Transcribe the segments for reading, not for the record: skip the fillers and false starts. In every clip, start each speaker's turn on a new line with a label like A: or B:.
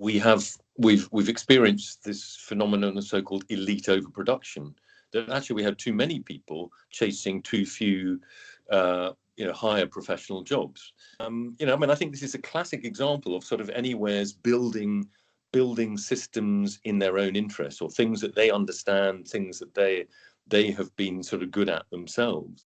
A: we've experienced this phenomenon of so-called elite overproduction. That actually we have too many people chasing too few, higher professional jobs. I think this is a classic example of sort of anywhere's building systems in their own interest, or things that they understand, things that they have been sort of good at themselves.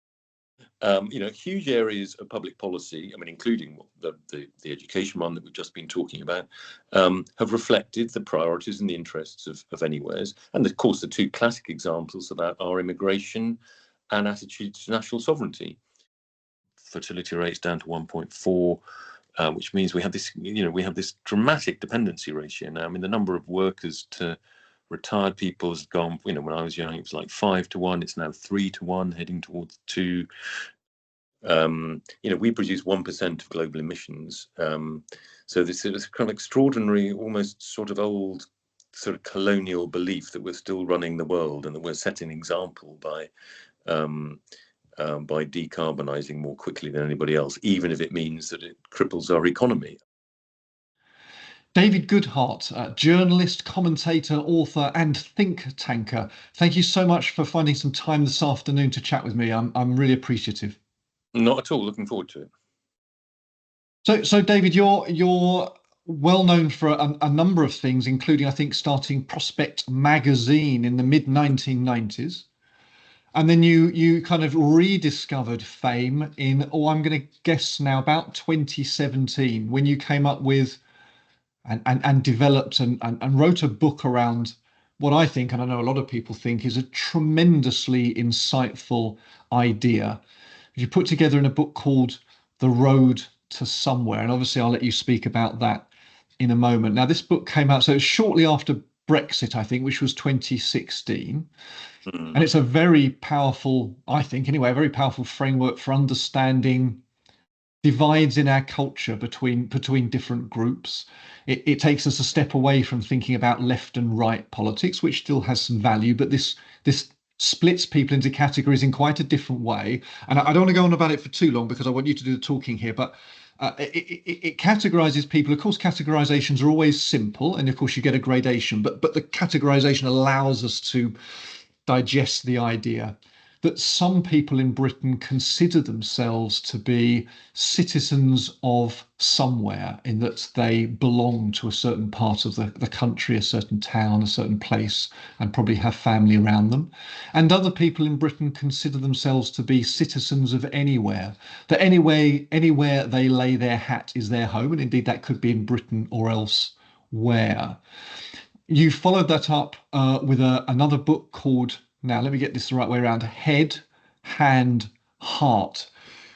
A: Huge areas of public policy, including the education one that we've just been talking about, have reflected the priorities and the interests of anywheres. And of course, the two classic examples of that are immigration and attitude to national sovereignty. Fertility rates down to 1.4, which means we have this dramatic dependency ratio now. The number of workers to retired people has gone, when I was young, it was like 5 to 1. It's now 3 to 1, heading towards 2. We produce 1% of global emissions. So this is kind of extraordinary, almost sort of old, sort of colonial belief that we're still running the world and that we're setting an example by decarbonising more quickly than anybody else, even if it means that it cripples our economy.
B: David Goodhart, journalist, commentator, author, and think tanker. Thank you so much for finding some time this afternoon to chat with me. I'm really appreciative.
A: Not at all. Looking forward to it.
B: So David, you're well known for a number of things, including, I think, starting Prospect magazine in the mid-1990s. And then you kind of rediscovered fame in, I'm going to guess now, about 2017, when you came up with and developed and wrote a book around what I think, and I know a lot of people think, is a tremendously insightful idea. You put together in a book called The Road to Somewhere. And obviously I'll let you speak about that in a moment. Now, this book came out, so it's shortly after Brexit, I think, which was 2016. And it's a very powerful, I think anyway, a very powerful framework for understanding divides in our culture between different groups. It takes us a step away from thinking about left and right politics, which still has some value, but this splits people into categories in quite a different way. And I don't want to go on about it for too long because I want you to do the talking here, but it categorizes people. Of course, categorizations are always simple, and of course you get a gradation, but the categorization allows us to digest the idea that some people in Britain consider themselves to be citizens of somewhere, in that they belong to a certain part of the country, a certain town, a certain place, and probably have family around them. And other people in Britain consider themselves to be citizens of anywhere, that anywhere they lay their hat is their home. And indeed, that could be in Britain or elsewhere. You followed that up with another book called, now let me get this the right way around, Head, Hand, Heart,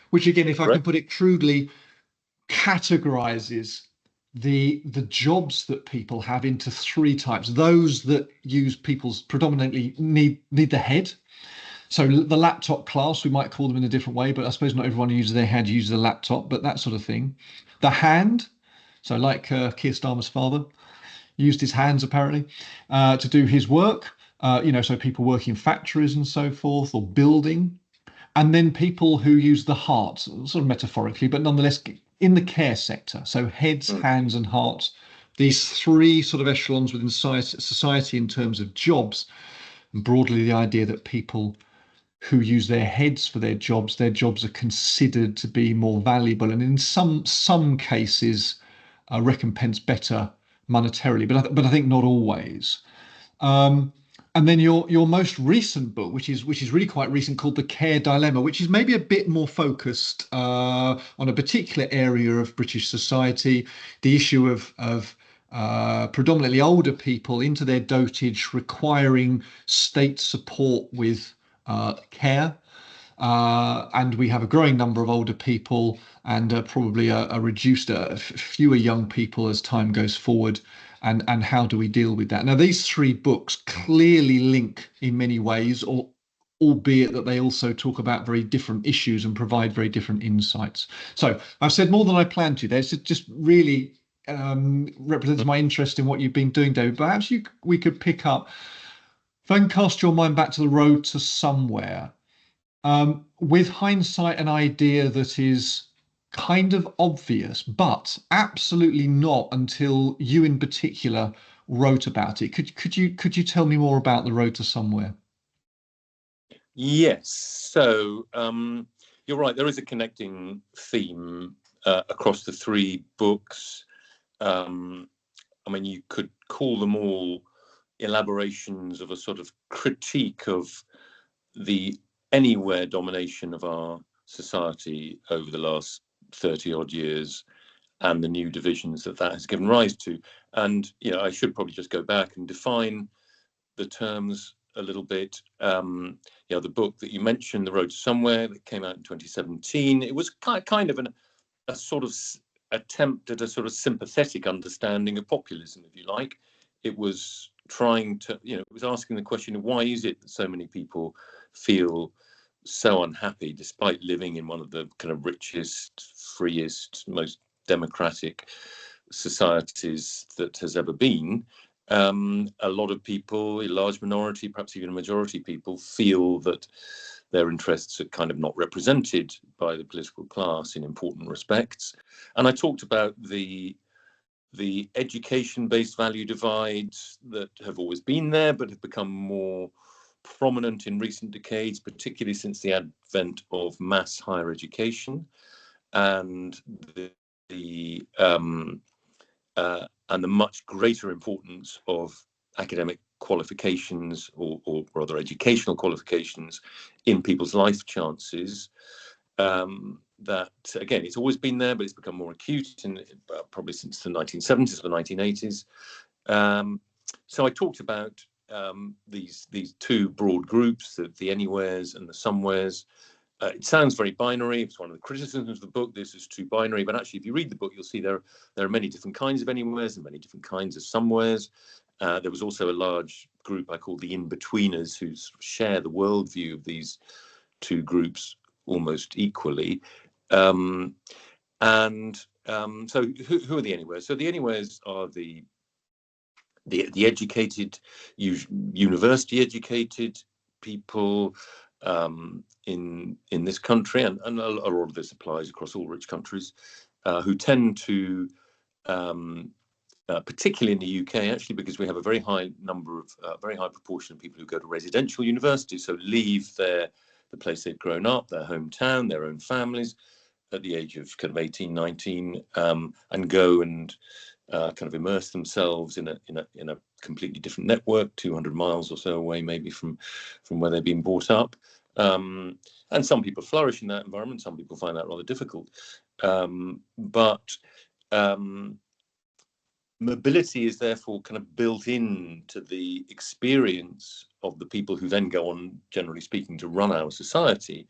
B: which again, if I can put it crudely, categorizes the jobs that people have into three types. Those that use people's predominantly need the head. So the laptop class, we might call them in a different way, but I suppose not everyone who uses their head uses a laptop, but that sort of thing. The hand, so like Keir Starmer's father, used his hands apparently to do his work, so people work in factories and so forth, or building. And then people who use the heart, sort of metaphorically, but nonetheless in the care sector. So heads, hands and hearts, these three sort of echelons within society in terms of jobs. And broadly, the idea that people who use their heads for their jobs are considered to be more valuable, and in some cases recompensed better monetarily, but I think not always. And then your most recent book, which is really quite recent, called The Care Dilemma, which is maybe a bit more focused on a particular area of British society, the issue of predominantly older people into their dotage requiring state support with care. And we have a growing number of older people and probably a reduced fewer young people as time goes forward. And how do we deal with that? Now, these three books clearly link in many ways, albeit that they also talk about very different issues and provide very different insights. So I've said more than I planned to there. So it just really represents my interest in what you've been doing, David. Perhaps we could pick up, if I can cast your mind back to The Road to Somewhere, with hindsight, an idea that is kind of obvious, but absolutely not until you in particular wrote about it. Could you tell me more about the road to somewhere?
A: Yes. So you're right. There is a connecting theme across the three books. I mean, you could call them all elaborations of a sort of critique of the anywhere domination of our society over the last 30 odd years and the new divisions that that has given rise to. And, I should probably just go back and define the terms a little bit. The book that you mentioned, The Road to Somewhere, that came out in 2017, it was kind of a sort of attempt at a sort of sympathetic understanding of populism, if you like. It was trying to, it was asking the question of why is it that so many people feel so unhappy despite living in one of the kind of richest, freest, most democratic societies that has ever been. A lot of people, a large minority, perhaps even a majority of people, feel that their interests are kind of not represented by the political class in important respects. And I talked about the education-based value divides that have always been there, but have become more prominent in recent decades, particularly since the advent of mass higher education and the much greater importance of academic qualifications or rather educational qualifications in people's life chances. That again, it's always been there, but it's become more acute in probably since the 1970s or the 1980s. So I talked about these two broad groups, the anywheres and the somewheres. It sounds very binary. It's one of the criticisms of the book. This is too binary, but actually, if you read the book, you'll see there are many different kinds of anywheres and many different kinds of somewheres. There was also a large group I call the in-betweeners, who share the worldview of these two groups almost equally. So who are the anywheres? So the anywheres are the educated, university educated people in this country, and a lot of this applies across all rich countries, who tend to, particularly in the UK, actually, because we have a very high number of, very high proportion of people who go to residential universities, so leave the place they've grown up, their hometown, their own families, at the age of kind of 18, 19, and go and kind of immerse themselves in a completely different network, 200 miles or so away, maybe from where they've been brought up. And some people flourish in that environment. Some people find that rather difficult. But mobility is therefore kind of built into the experience of the people who then go on, generally speaking, to run our society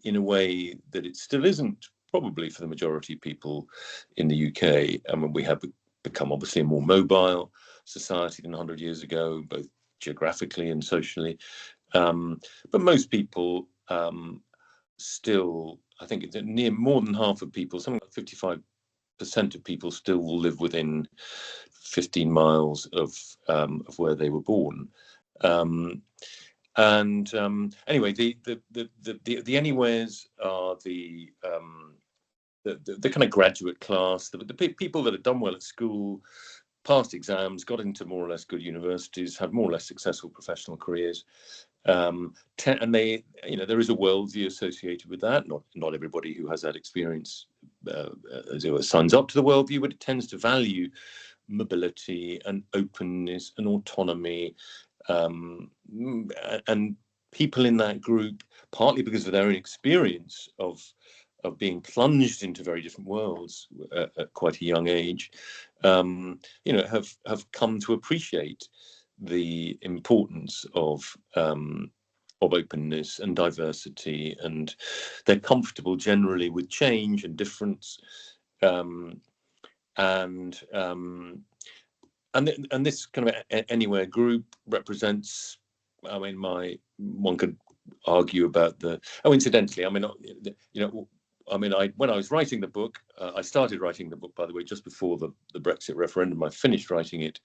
A: in a way that it still isn't probably for the majority of people in the UK. I mean, we have become obviously a more mobile society than 100 years ago, both geographically and socially. But most people still, I think it's near more than half of people, something like 55% of people still will live within 15 miles of where they were born. Anyway, the anywheres are the kind of graduate class, the people that have done well at school, passed exams, got into more or less good universities, have more or less successful professional careers, and they, there is a worldview associated with that. Not everybody who has that experience signs up to the worldview, but it tends to value mobility and openness and autonomy, and people in that group, partly because of their own experience of being plunged into very different worlds at quite a young age, have come to appreciate the importance of openness and diversity, and they're comfortable generally with change and difference, and this kind of anywhere group represents, I mean, one could argue about incidentally, I mean, when I was writing the book, I started writing the book, by the way, just before the Brexit referendum. I finished writing it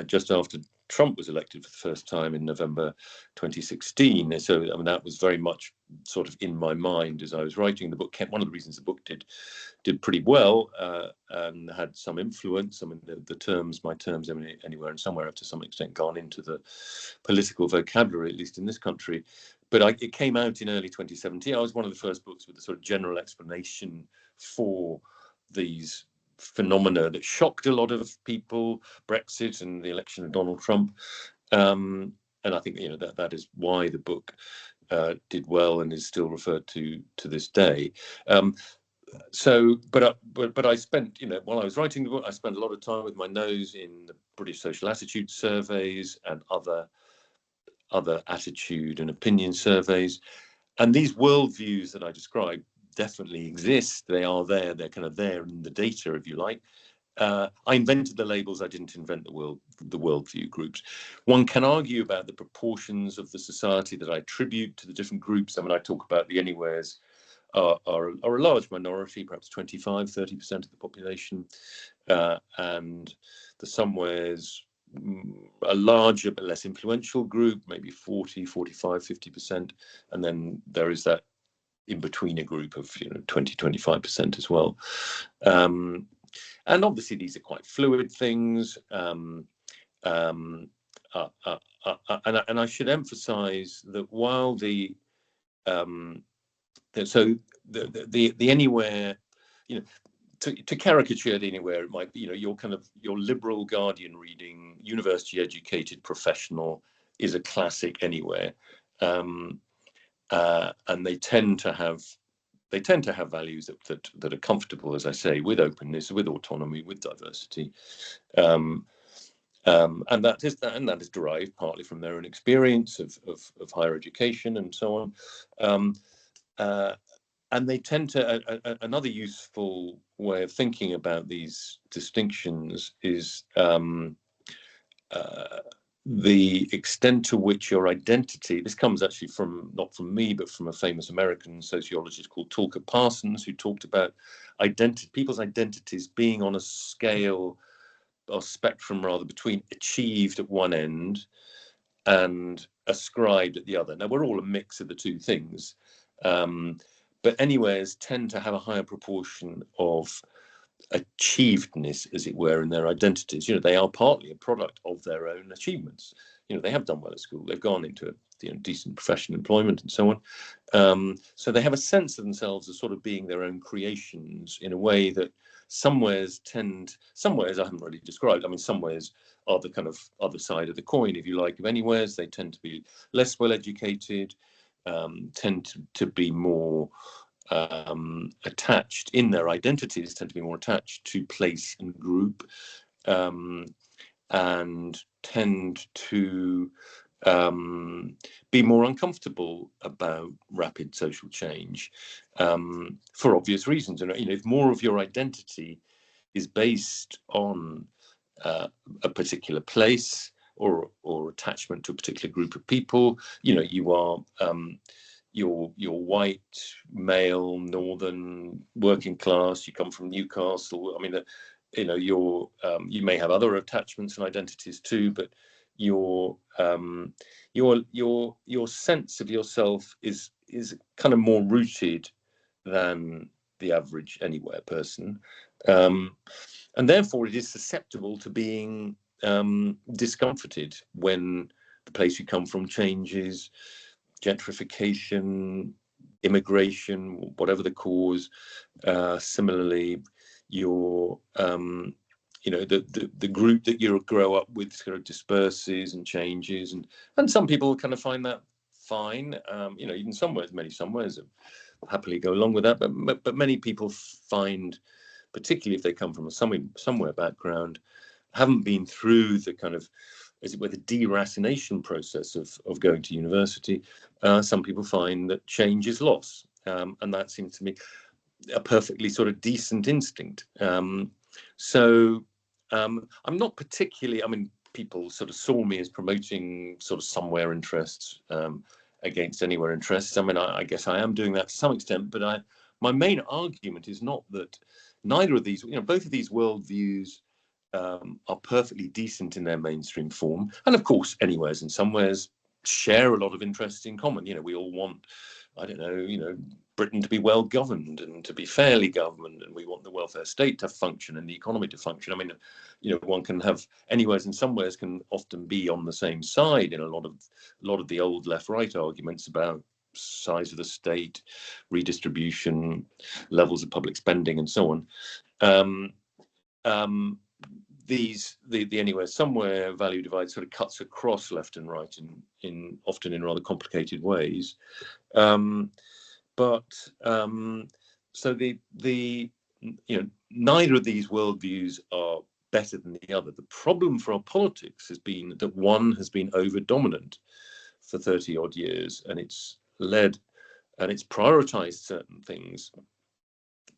A: just after Trump was elected for the first time in November 2016. So I mean, that was very much sort of in my mind as I was writing the book. One of the reasons the book did pretty well and had some influence. I mean, my terms anywhere and somewhere have to some extent gone into the political vocabulary, at least in this country. But it came out in early 2017. I was one of the first books with a sort of general explanation for these phenomena that shocked a lot of people, Brexit and the election of Donald Trump. And I think, that is why the book did well and is still referred to this day. But I spent, while I was writing the book, I spent a lot of time with my nose in the British social attitude surveys and other attitude and opinion surveys. And these worldviews that I described definitely exist. They are there. They're kind of there in the data, if you like. I invented the labels. I didn't invent the worldview groups. One can argue about the proportions of the society that I attribute to the different groups. I mean, I talk about the anywheres are a large minority, perhaps 25, 30% of the population, and the somewheres a larger but less influential group, maybe 40, 45, 50%. And then there is that in-betweener group of 20, 25% as well. And obviously these are quite fluid things. And I should emphasize that while the anywhere, to caricature it anywhere, it might be, your liberal Guardian reading, university educated professional is a classic anywhere. And they tend to have values that are comfortable, as I say, with openness, with autonomy, with diversity. And that is derived partly from their own experience of higher education and so on. And they tend to, another useful way of thinking about these distinctions is the extent to which your identity, this comes actually not from me, but from a famous American sociologist called Tulka Parsons, who talked about people's identities being on a scale or spectrum rather between achieved at one end and ascribed at the other. Now, we're all a mix of the two things. But anywheres tend to have a higher proportion of achievedness, as it were, in their identities. They are partly a product of their own achievements. They have done well at school. They've gone into decent professional employment and so on. So they have a sense of themselves as sort of being their own creations in a way that somewheres I haven't really described. I mean, somewheres are the kind of other side of the coin, if you like, of anywheres. They tend to be less well educated, tend to be more attached in their identities, tend to be more attached to place and group, and tend to be more uncomfortable about rapid social change for obvious reasons. If more of your identity is based on a particular place or attachment to a particular group of people, you are you're white, male, northern, working class. You come from Newcastle. I mean, you may have other attachments and identities too, but your sense of yourself is kind of more rooted than the average anywhere person, and therefore it is susceptible to being discomforted when the place you come from changes. Gentrification, immigration, whatever the cause. Similarly, your the group that you grow up with sort of disperses and changes, and some people kind of find that fine. Even many somewheres happily go along with that, but many people find, particularly if they come from a somewhere background, haven't been through the kind of, as it were, the deracination process of going to university. Some people find that change is loss, and that seems to me a perfectly sort of decent instinct. So I'm not particularly, I mean, people sort of saw me as promoting sort of somewhere interests against anywhere interests. I mean, I guess I am doing that to some extent, but my main argument is not that neither of these, both of these worldviews are perfectly decent in their mainstream form, and of course, anywheres and somewheres share a lot of interests in common. We all want, I don't know, Britain to be well governed and to be fairly governed, and we want the welfare state to function and the economy to function. I mean, one can have anywheres and somewheres can often be on the same side in a lot of the old left-right arguments about size of the state, redistribution, levels of public spending, and so on. The anywhere somewhere value divide sort of cuts across left and right in often in rather complicated ways. So neither of these worldviews are better than the other. The problem for our politics has been that one has been over dominant for 30 odd years, and it's led and it's prioritized certain things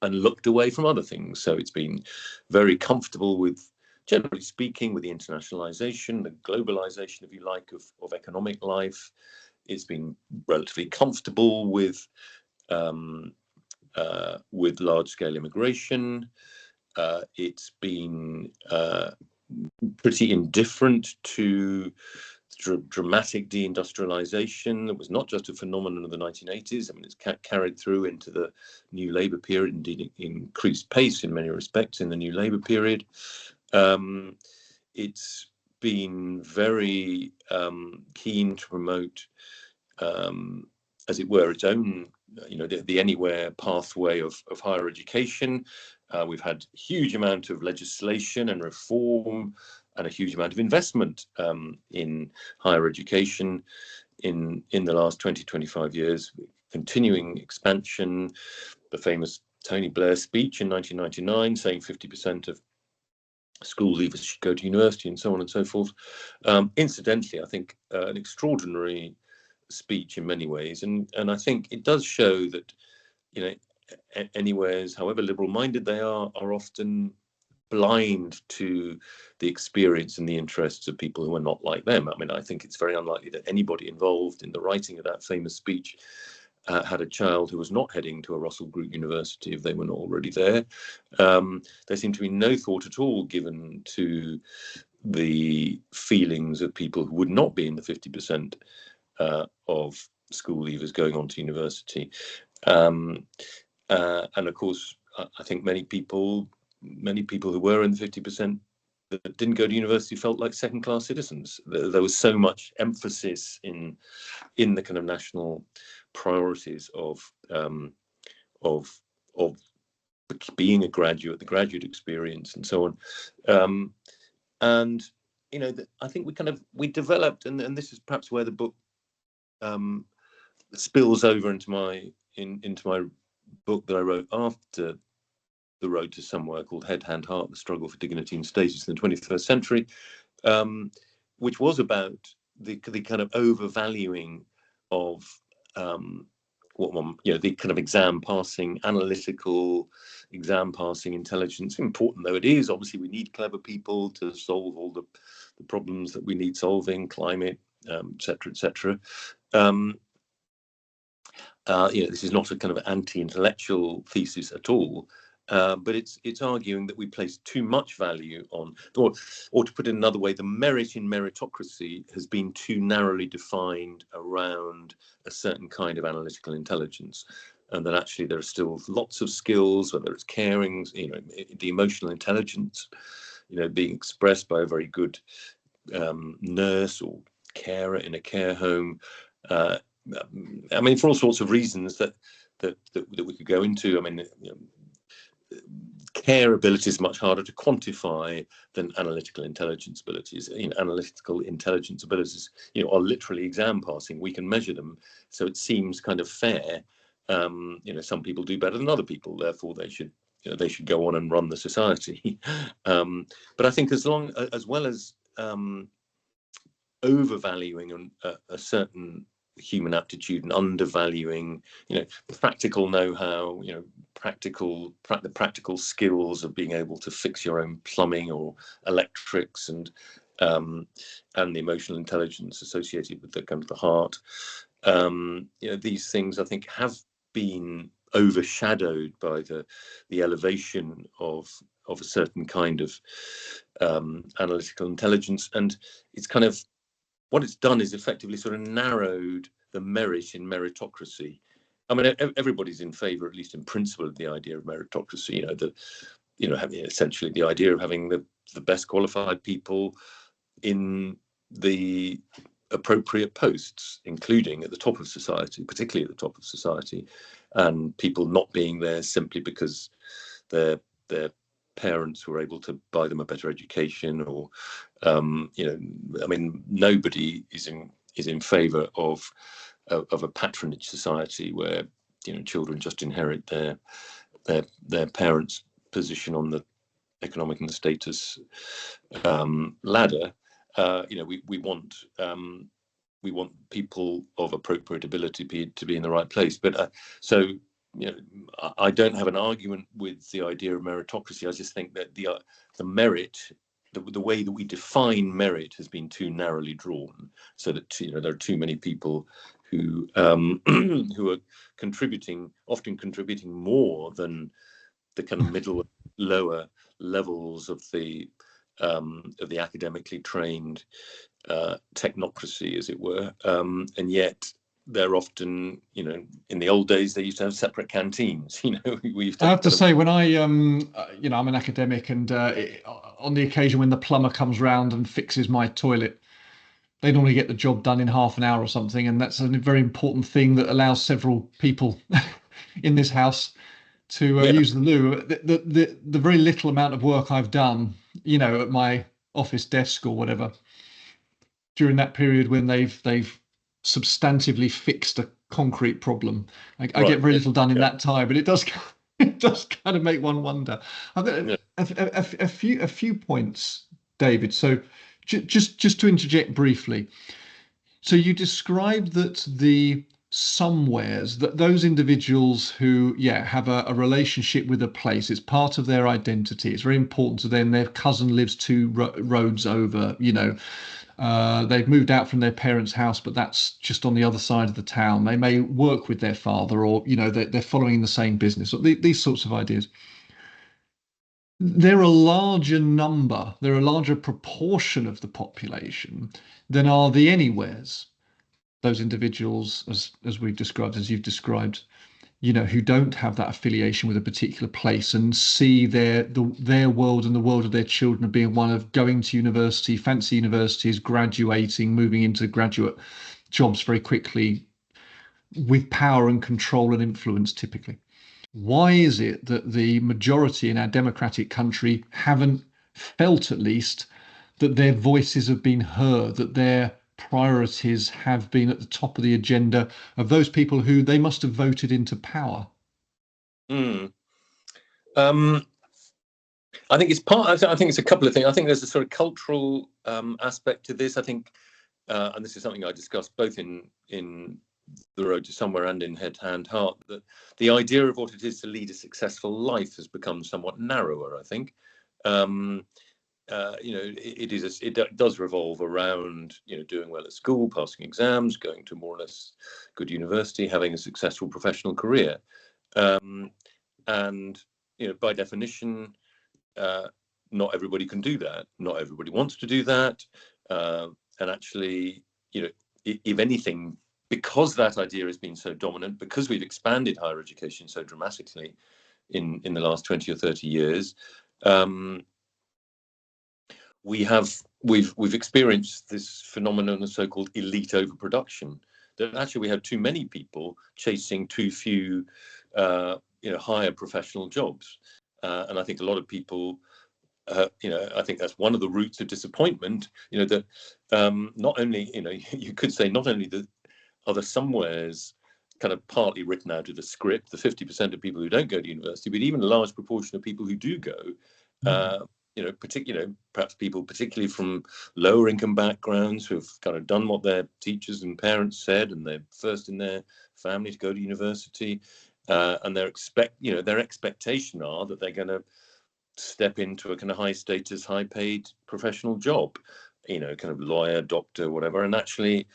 A: and looked away from other things. So it's been very comfortable with, generally speaking, with the internationalization, the globalization, if you like, of economic life. It's been relatively comfortable with large-scale immigration. It's been pretty indifferent to dramatic deindustrialization. It was not just a phenomenon of the 1980s. I mean, it's carried through into the new Labour period, indeed increased pace in many respects in the new Labour period. It's been very keen to promote, as it were, its own, the anywhere pathway of higher education. We've had a huge amount of legislation and reform and a huge amount of investment in higher education in the last 20-25 years, continuing expansion. The famous Tony Blair speech in 1999 saying 50% of school leavers should go to university, and so on and so forth. Incidentally, I think an extraordinary speech in many ways, and I think it does show that anywheres, however liberal-minded they are often blind to the experience and the interests of people who are not like them. I mean, I think it's very unlikely that anybody involved in the writing of that famous speech had a child who was not heading to a Russell Group university if they were not already there. There seemed to be no thought at all given to the feelings of people who would not be in the 50% of school leavers going on to university. And of course, I think many people who were in the 50% that didn't go to university felt like second-class citizens. There was so much emphasis in the kind of national priorities of being a graduate, the graduate experience, and so on. And I think we developed, and this is perhaps where the book spills over into my book that I wrote after The Road to Somewhere, called Head, Hand, Heart: The Struggle for Dignity and Status in the 21st Century, which was about the kind of overvaluing of the kind of exam passing, analytical exam passing intelligence. Important though it is, obviously we need clever people to solve all the problems that we need solving, climate, etc. This is not a kind of anti-intellectual thesis at all, but it's arguing that we place too much value on, or to put it another way, the merit in meritocracy has been too narrowly defined around a certain kind of analytical intelligence, and that actually there are still lots of skills, whether it's caring, the emotional intelligence, being expressed by a very good nurse or carer in a care home. I mean, for all sorts of reasons that we could go into. I mean, care ability is much harder to quantify than analytical intelligence abilities. Analytical intelligence abilities, are literally exam passing. We can measure them, so it seems kind of fair. Some people do better than other people, therefore they should go on and run the society. But I think as well as overvaluing a certain human aptitude and undervaluing, practical know-how, the practical skills of being able to fix your own plumbing or electrics, and the emotional intelligence associated with the kind of the heart. These things I think have been overshadowed by the elevation of a certain kind of analytical intelligence, and it's kind of what it's done is effectively sort of narrowed the merit in meritocracy. I mean, everybody's in favour, at least in principle, of the idea of meritocracy. Having essentially the idea of having the best qualified people in the appropriate posts, including at the top of society, particularly at the top of society, and people not being there simply because their parents were able to buy them a better education, or nobody is in favour of a patronage society where children just inherit their parents' position on the economic and the status ladder. We want people of appropriate ability to be in the right place. But I don't have an argument with the idea of meritocracy. I just think that the merit, the way that we define merit, has been too narrowly drawn, so that there are too many people who who are often contributing more than the kind of middle, lower levels of the academically trained technocracy, as it were, and yet they're often, in the old days, they used to have separate canteens. We used to
B: I have to say, when I'm an academic, and on the occasion when the plumber comes round and fixes my toilet, they normally get the job done in half an hour or something, and that's a very important thing that allows several people in this house to use the loo. The very little amount of work I've done, at my office desk or whatever, during that period when they've substantively fixed a concrete problem, I get very little done in that time, but it does kind of make one wonder. I've got a few points, David. So just to interject briefly. So you described that the somewheres, that those individuals who have a relationship with a place, it's part of their identity, it's very important to them, their cousin lives two roads over, they've moved out from their parents' house, but that's just on the other side of the town. They may work with their father, or they're following the same business, or these sorts of ideas. They're a larger proportion of the population than are the anywheres. Those individuals, as we've described, as you've described, who don't have that affiliation with a particular place, and see their world and the world of their children being one of going to university, fancy universities, graduating, moving into graduate jobs very quickly, with power and control and influence typically. Why is it that the majority in our democratic country haven't felt, at least, that their voices have been heard, that their priorities have been at the top of the agenda of those people who they must have voted into power?
A: I think it's I think it's a couple of things. I think there's a sort of cultural aspect to this. I think, and this is something I discussed both in The Road to Somewhere and in Head, Hand, Heart, that the idea of what it is to lead a successful life has become somewhat narrower, I think. It does revolve around doing well at school, passing exams, going to more or less good university, having a successful professional career, and by definition, not everybody can do that. Not everybody wants to do that, and actually, if anything, because that idea has been so dominant, because we've expanded higher education so dramatically in the last 20 or 30 years. We've experienced this phenomenon of so-called elite overproduction, that actually we have too many people chasing too few higher professional jobs, and I think a lot of people, I think that's one of the roots of disappointment. That not only you could say not only that are the somewheres kind of partly written out of the script, the 50% of people who don't go to university, but even a large proportion of people who do go. Perhaps people particularly from lower income backgrounds who have kind of done what their teachers and parents said, and they're first in their family to go to university, and their expectation are that they're going to step into a kind of high status, high paid professional job, kind of lawyer, doctor, whatever. And actually,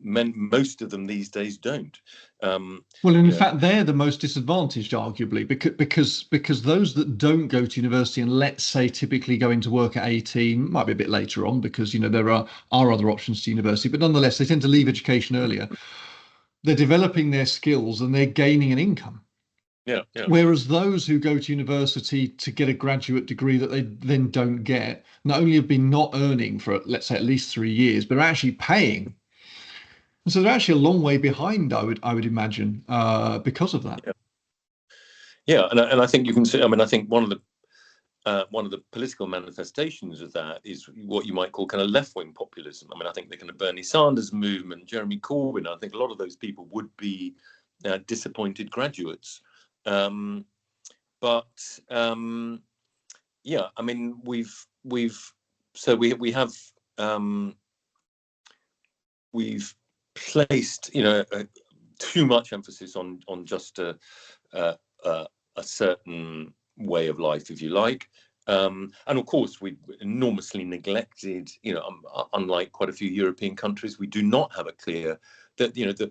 A: most of them these days don't.
B: Well, in fact, they're the most disadvantaged, arguably, because those that don't go to university and, let's say, typically go into work at 18, might be a bit later on, because there are other options to university, but nonetheless they tend to leave education earlier. They're developing their skills and they're gaining an income.
A: Yeah.
B: Whereas those who go to university to get a graduate degree that they then don't get, not only have been not earning for, let's say, at least 3 years, but are actually paying. And so they're actually a long way behind, I would imagine, because of that.
A: Yeah, and I think you can see. I mean, I think one of the political manifestations of that is what you might call kind of left-wing populism. I mean, I think the kind of Bernie Sanders movement, Jeremy Corbyn, I think a lot of those people would be disappointed graduates. Yeah, I mean, we've placed too much emphasis on just a certain way of life, if you like, and of course we enormously neglected, unlike quite a few European countries, we do not have a clear that the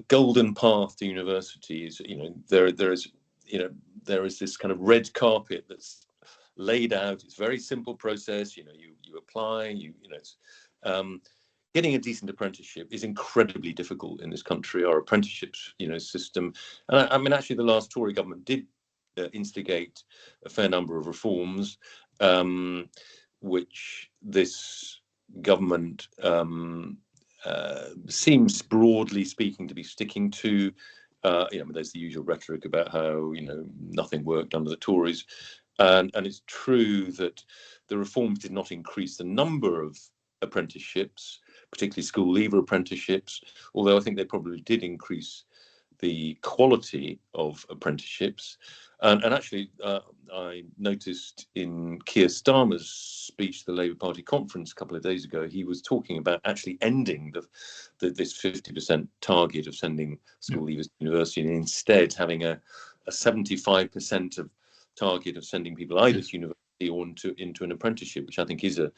A: golden path to university is, there is this kind of red carpet that's laid out. It's a very simple process. You apply. Getting a decent apprenticeship is incredibly difficult in this country. Our apprenticeships, system, and I mean, actually, the last Tory government did instigate a fair number of reforms, which this government seems, broadly speaking, to be sticking to. There's the usual rhetoric about how nothing worked under the Tories, and it's true that the reforms did not increase the number of apprenticeships, particularly school leaver apprenticeships, although I think they probably did increase the quality of apprenticeships. And actually, I noticed in Keir Starmer's speech to the Labour Party conference a couple of days ago, he was talking about actually ending this 50% target of sending school leavers to university, and instead having a 75% of target of sending people either to university or into an apprenticeship, which I think is a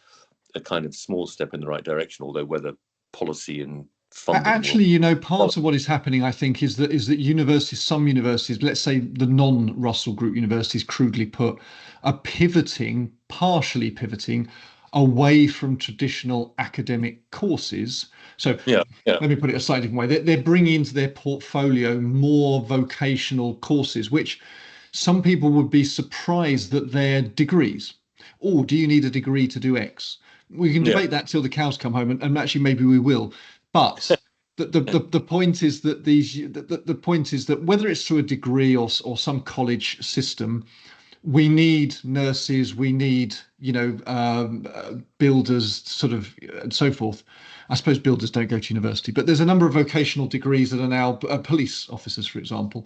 A: kind of small step in the right direction, although whether policy and funding.
B: Actually, part of what is happening, I think, is that universities, some universities, let's say the non-Russell Group universities, crudely put, are partially pivoting away from traditional academic courses. So let me put it a slightly different way. They're bringing into their portfolio more vocational courses, which some people would be surprised that they're degrees. Oh, do you need a degree to do X? We can debate that till the cows come home, and actually maybe we will. But the point is that the point is that whether it's through a degree or some college system, we need nurses, we need builders, sort of, and so forth. I suppose builders don't go to university, but there's a number of vocational degrees that are now police officers, for example.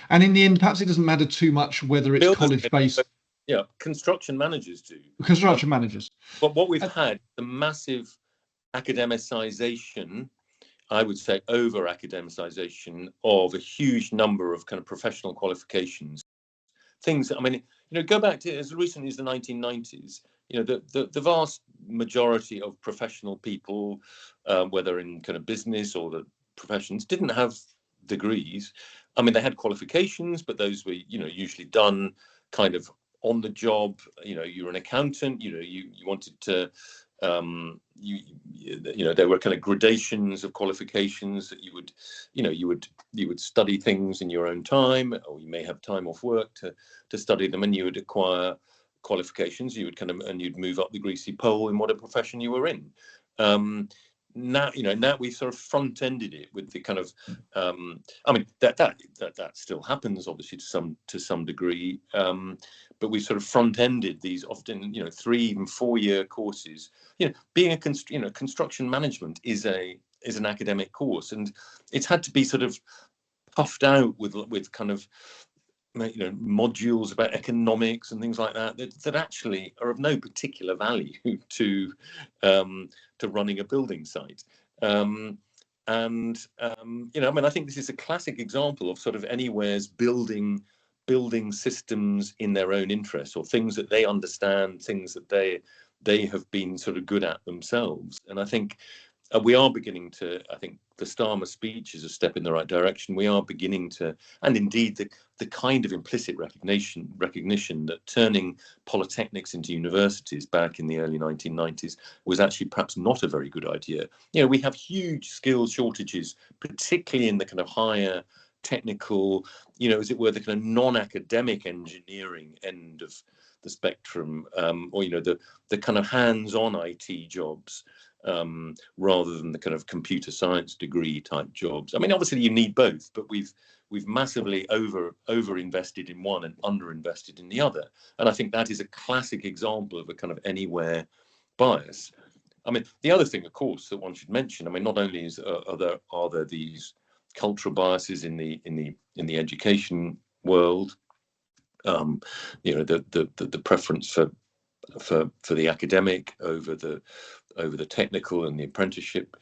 B: And in the end, perhaps it doesn't matter too much whether it's college based.
A: Yeah, construction managers do.
B: Construction managers.
A: But what we've had, the massive academicization, I would say over academicization of a huge number of kind of professional qualifications. Things, I mean, go back to as recently as the 1990s, the vast majority of professional people, whether in kind of business or the professions, didn't have degrees. I mean, they had qualifications, but those were, usually done kind of on the job. You're an accountant, you wanted to, there were kind of gradations of qualifications that you would study things in your own time, or you may have time off work to study them, and you would acquire qualifications. You would and you'd move up the greasy pole in whatever profession you were in. Now we've sort of front-ended it with the kind of, I mean, that still happens obviously to some degree, but we've sort of front-ended these often 3, even 4-year courses. Being construction management is an academic course, and it's had to be sort of puffed out with kind of modules about economics and things like that actually are of no particular value to running a building site. I mean, I think this is a classic example of sort of anywhere's building systems in their own interest, or things that they understand, things that they have been sort of good at themselves. And I think we are beginning to, I think the Starmer speech is a step in the right direction. We are beginning to, and indeed the kind of implicit recognition that turning polytechnics into universities back in the early 1990s was actually perhaps not a very good idea. You know, we have huge skills shortages, particularly in the kind of higher technical, you know, as it were, the kind of non-academic engineering end of the spectrum, or, you know, the kind of hands-on IT jobs, rather than the kind of computer science degree type jobs. I mean, obviously you need both, but we've massively over invested in one and under invested in the other. And I think that is a classic example of a kind of anywhere bias. I mean, the other thing, of course, that one should mention, I mean, not only is are there these cultural biases in the education world, you know, the preference for the academic over the technical and the apprenticeship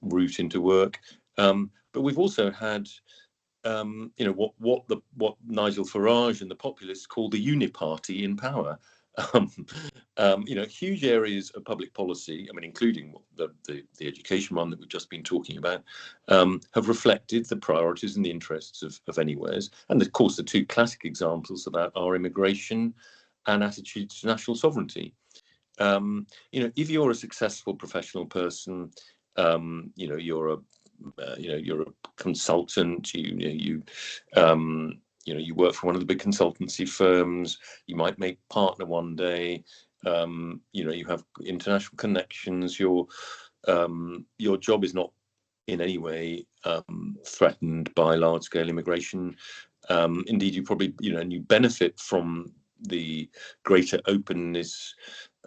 A: route into work, but we've also had you know, what Nigel Farage and the populists call the uniparty in power. You know, huge areas of public policy, I mean, including the education one that we've just been talking about, have reflected the priorities and the interests of anywheres. And of course, the two classic examples of that are immigration and attitudes to national sovereignty. You know, if you're a successful professional person, you know, you're a consultant, you know, you work for one of the big consultancy firms, you might make partner one day, you know, you have international connections, your job is not in any way threatened by large-scale immigration. Indeed, you probably, you know, and you benefit from the greater openness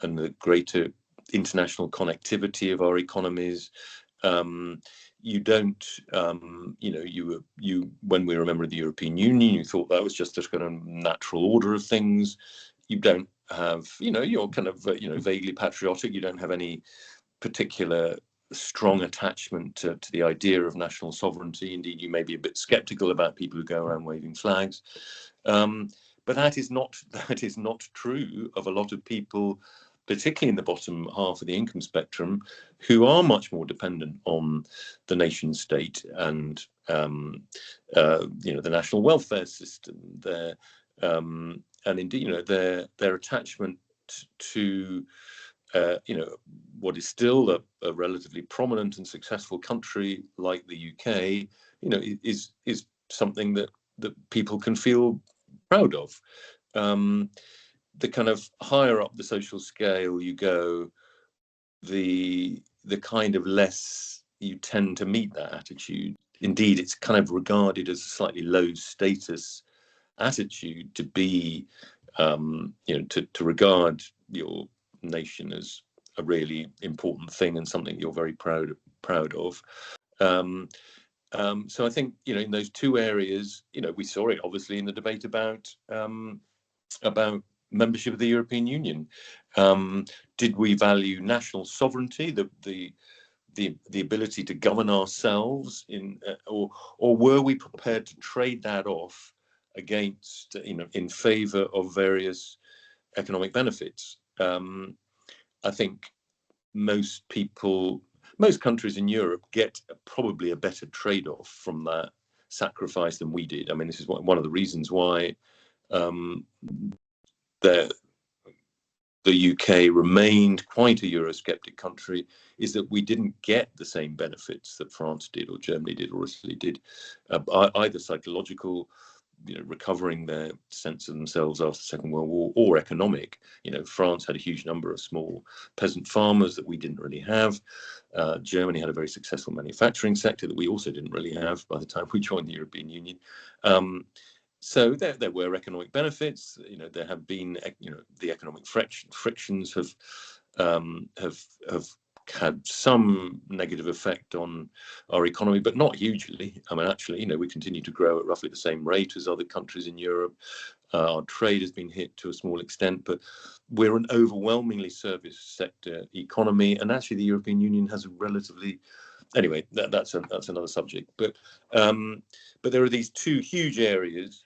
A: and the greater international connectivity of our economies. You don't, you know, you when we were a member of the European Union, you thought that was just a kind of natural order of things. You don't have, you know, you're kind of, you know, vaguely patriotic. You don't have any particular strong attachment to the idea of national sovereignty. Indeed, you may be a bit skeptical about people who go around waving flags. But that is not true of a lot of people, particularly in the bottom half of the income spectrum, who are much more dependent on the nation state and you know, the national welfare system, and indeed, you know, their attachment to you know, what is still a relatively prominent and successful country like the UK, you know, is something that people can feel proud of. The kind of higher up the social scale you go, the kind of less you tend to meet that attitude. Indeed, it's kind of regarded as a slightly low status attitude to be, you know, to regard your nation as a really important thing and something you're very proud of. So I think, you know, in those two areas, you know, we saw it obviously in the debate about membership of the European Union. Did we value national sovereignty, the ability to govern ourselves, or were we prepared to trade that off against, you know, in favour of various economic benefits? I think most countries in Europe get probably a better trade-off from that sacrifice than we did. I mean, this is one of the reasons why the UK remained quite a Eurosceptic country, is that we didn't get the same benefits that France did or Germany did or Italy did, either psychological, you know, recovering their sense of themselves after the Second World War, or economic. You know, France had a huge number of small peasant farmers that we didn't really have. Germany had a very successful manufacturing sector that we also didn't really have by the time we joined the European Union. So there were economic benefits. You know, there have been, you know, the economic frictions have had some negative effect on our economy, but not hugely. I mean, actually, you know, we continue to grow at roughly the same rate as other countries in Europe. Our trade has been hit to a small extent, but we're an overwhelmingly service sector economy, and actually the European Union has a relatively, anyway, that's another subject. But there are these two huge areas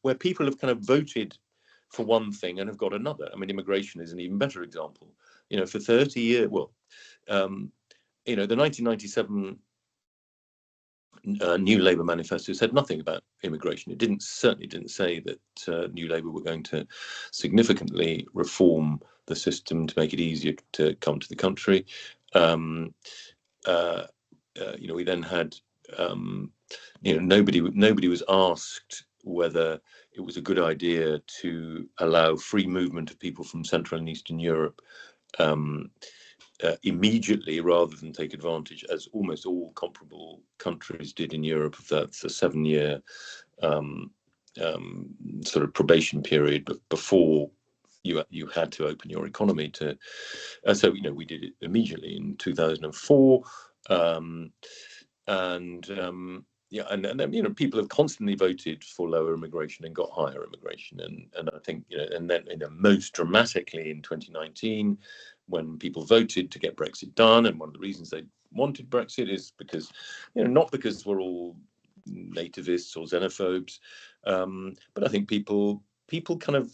A: where people have kind of voted for one thing and have got another. I mean, immigration is an even better example. You know, for 30 years, well, the 1997 New Labour manifesto said nothing about immigration. It certainly didn't say that New Labour were going to significantly reform the system to make it easier to come to the country. We then had, nobody was asked whether it was a good idea to allow free movement of people from Central and Eastern Europe immediately, rather than take advantage, as almost all comparable countries did in Europe, of that 7-year sort of probation period, but before you had to open your economy to. So we did it immediately in 2004, and people have constantly voted for lower immigration and got higher immigration, and I think and then most dramatically in 2019, when people voted to get Brexit done. And one of the reasons they wanted Brexit is because, not because we're all nativists or xenophobes, but I think people kind of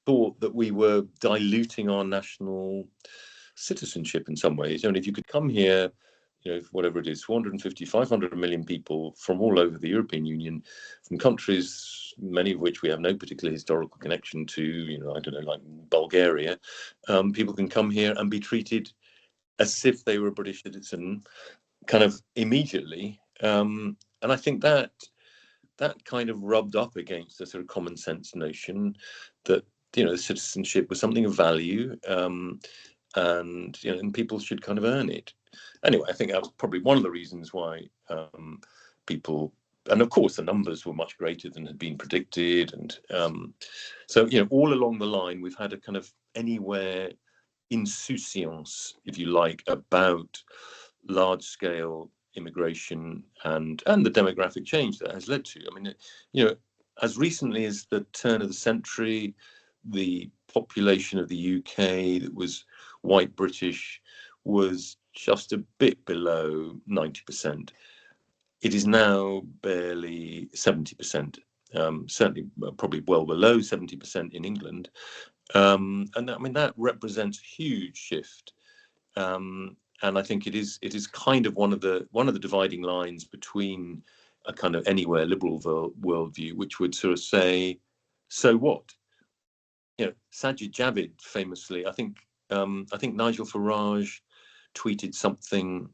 A: thought that we were diluting our national citizenship in some ways. If you could come here, whatever it is, 450, 500 million people from all over the European Union, from countries, many of which we have no particular historical connection to, I don't know, like Bulgaria, people can come here and be treated as if they were a British citizen kind of immediately. And I think that kind of rubbed up against the sort of common sense notion that, citizenship was something of value, and people should kind of earn it. Anyway, I think that was probably one of the reasons why people, and of course the numbers were much greater than had been predicted, and so all along the line we've had a kind of anywhere insouciance, if you like, about large-scale immigration and the demographic change that has led to. I mean, as recently as the turn of the century, the population of the UK that was white British was just a bit below 90%. It is now barely 70%, certainly probably well below 70% in England. And I mean, that represents a huge shift. And I think it is kind of one of the dividing lines between a kind of anywhere liberal worldview, which would sort of say, so what? Sajid Javid famously, I think Nigel Farage tweeted something,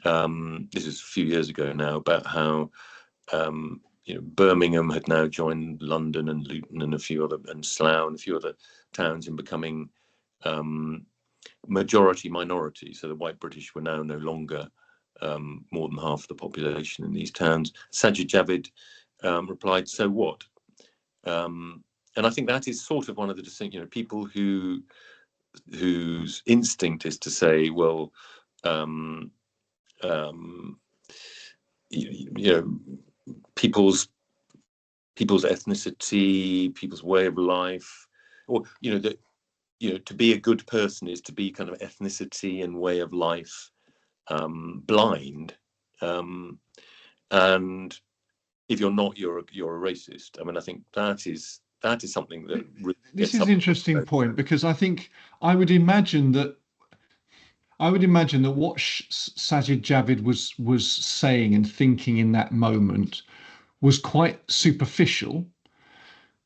A: this is a few years ago now, about how Birmingham had now joined London and Luton and Slough and a few other towns in becoming majority minority. So the white British were now no longer more than half the population in these towns. Sajid Javid replied, so what? And I think that is sort of one of the distinct, people whose instinct is to say, well, people's ethnicity, people's way of life, or to be a good person is to be kind of ethnicity and way of life blind, and if you're not, you're a racist. I mean, I think that is something that really
B: this is an interesting point, because I think I would imagine that what Sajid Javid was saying and thinking in that moment was quite superficial,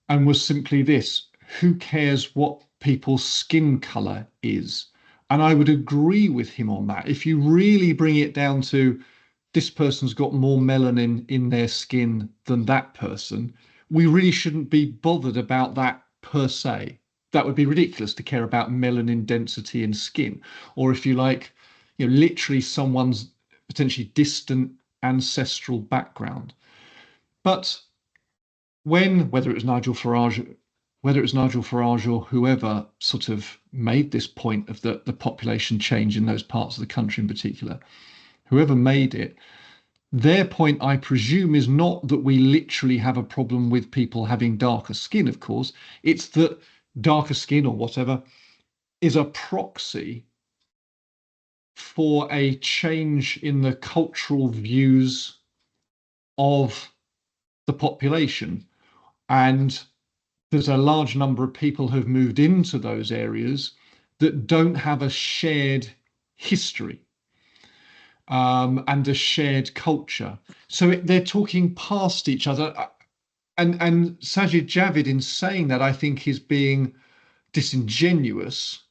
B: and was simply this: who cares what people's skin color is? And I would agree with him on that. If you really bring it down to this person's got more melanin in their skin than that person, we really shouldn't be bothered about that per se. That would be ridiculous to care about melanin density in skin, or if you like, literally someone's potentially distant ancestral background. But whether it was Nigel Farage or whoever sort of made this point of the population change in those parts of the country in particular, whoever made it, their point, I presume, is not that we literally have a problem with people having darker skin, of course. It's that darker skin or whatever is a proxy for a change in the cultural views of the population. And there's a large number of people who've moved into those areas that don't have a shared history. and a shared culture. So they're talking past each other. And Sajid Javid, in saying that, I think is being disingenuous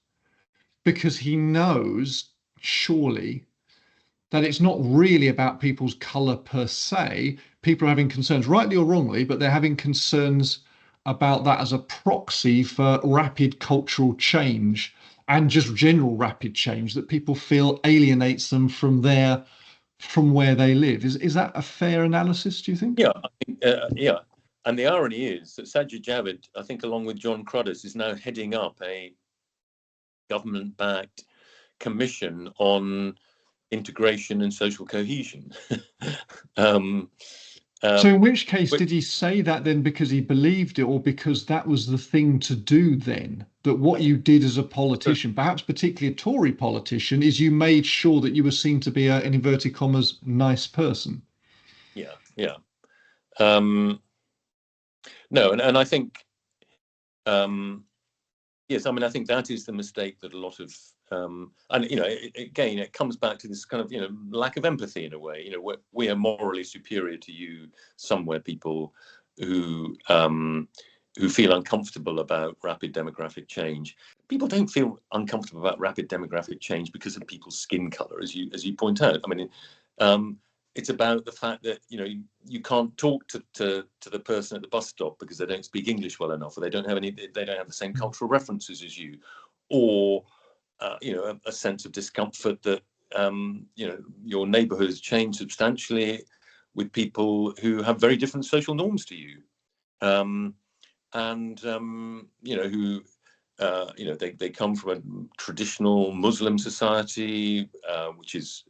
B: because he knows, surely, that it's not really about people's colour per se. People are having concerns, rightly or wrongly, but they're having concerns about that as a proxy for rapid cultural change and just general rapid change that people feel alienates them from where they live. Is that a fair analysis, do you think?
A: Yeah, I think, yeah. And the irony is that Sajid Javid, I think, along with John Cruddas, is now heading up a government-backed commission on integration and social cohesion.
B: So in which case,
A: but
B: did he say that then because he believed it, or because that was the thing to do then? That what you did as a politician, perhaps particularly a Tory politician, is you made sure that you were seen to be in inverted commas, nice person.
A: yeah, yeah. No, and I think, yes, I mean, I think that is the mistake that a lot of, and again, it comes back to this kind of lack of empathy in a way. We are morally superior to you somewhere, people who feel uncomfortable about rapid demographic change. People don't feel uncomfortable about rapid demographic change because of people's skin color, as you point out. I mean, it's about the fact that you can't talk to the person at the bus stop because they don't speak English well enough, or they don't have the same cultural references as you, or a sense of discomfort that your neighbourhood has changed substantially with people who have very different social norms to you, and who they come from a traditional Muslim society, which is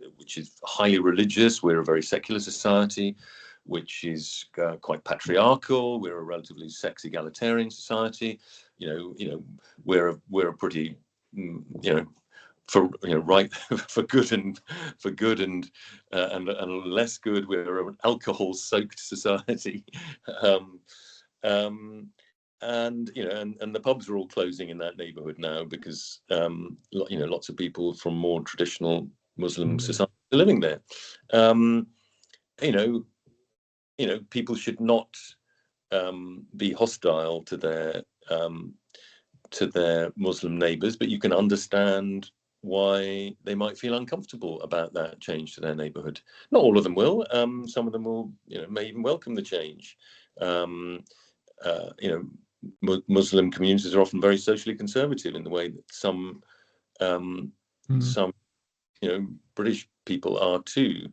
A: highly religious. We're a very secular society, which is quite patriarchal. We're a relatively sex egalitarian society. We're a pretty right for good and less good. We're an alcohol-soaked society. And the pubs are all closing in that neighbourhood now because lots of people from more traditional Muslim society are living there. People should not be hostile to their Muslim neighbours, but you can understand why they might feel uncomfortable about that change to their neighbourhood. Not all of them will. Some of them will, may even welcome the change. Muslim communities are often very socially conservative in the way that some British people are too,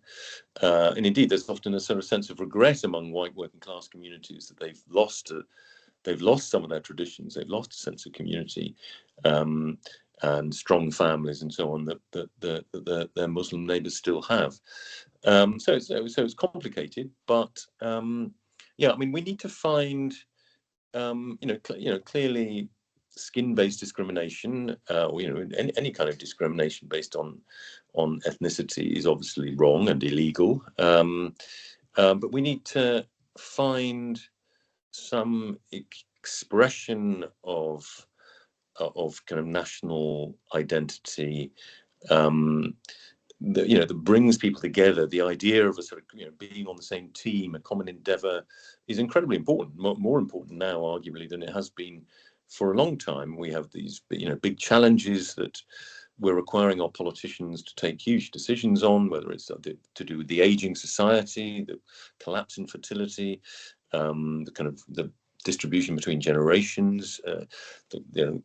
A: and indeed there's often a sort of sense of regret among white working class communities that they've lost some of their traditions, they've lost a sense of community and strong families and so on that their Muslim neighbours still have. So it's complicated, but I mean, we need to find clearly skin-based discrimination, or any kind of discrimination based on ethnicity is obviously wrong and illegal. But we need to find some expression of kind of national identity that brings people together. The idea of a sort of being on the same team, a common endeavour, is incredibly important. More important now, arguably, than it has been for a long time. We have these big challenges that we're requiring our politicians to take huge decisions on, whether it's to do with the ageing society, the collapse in fertility, the distribution between generations,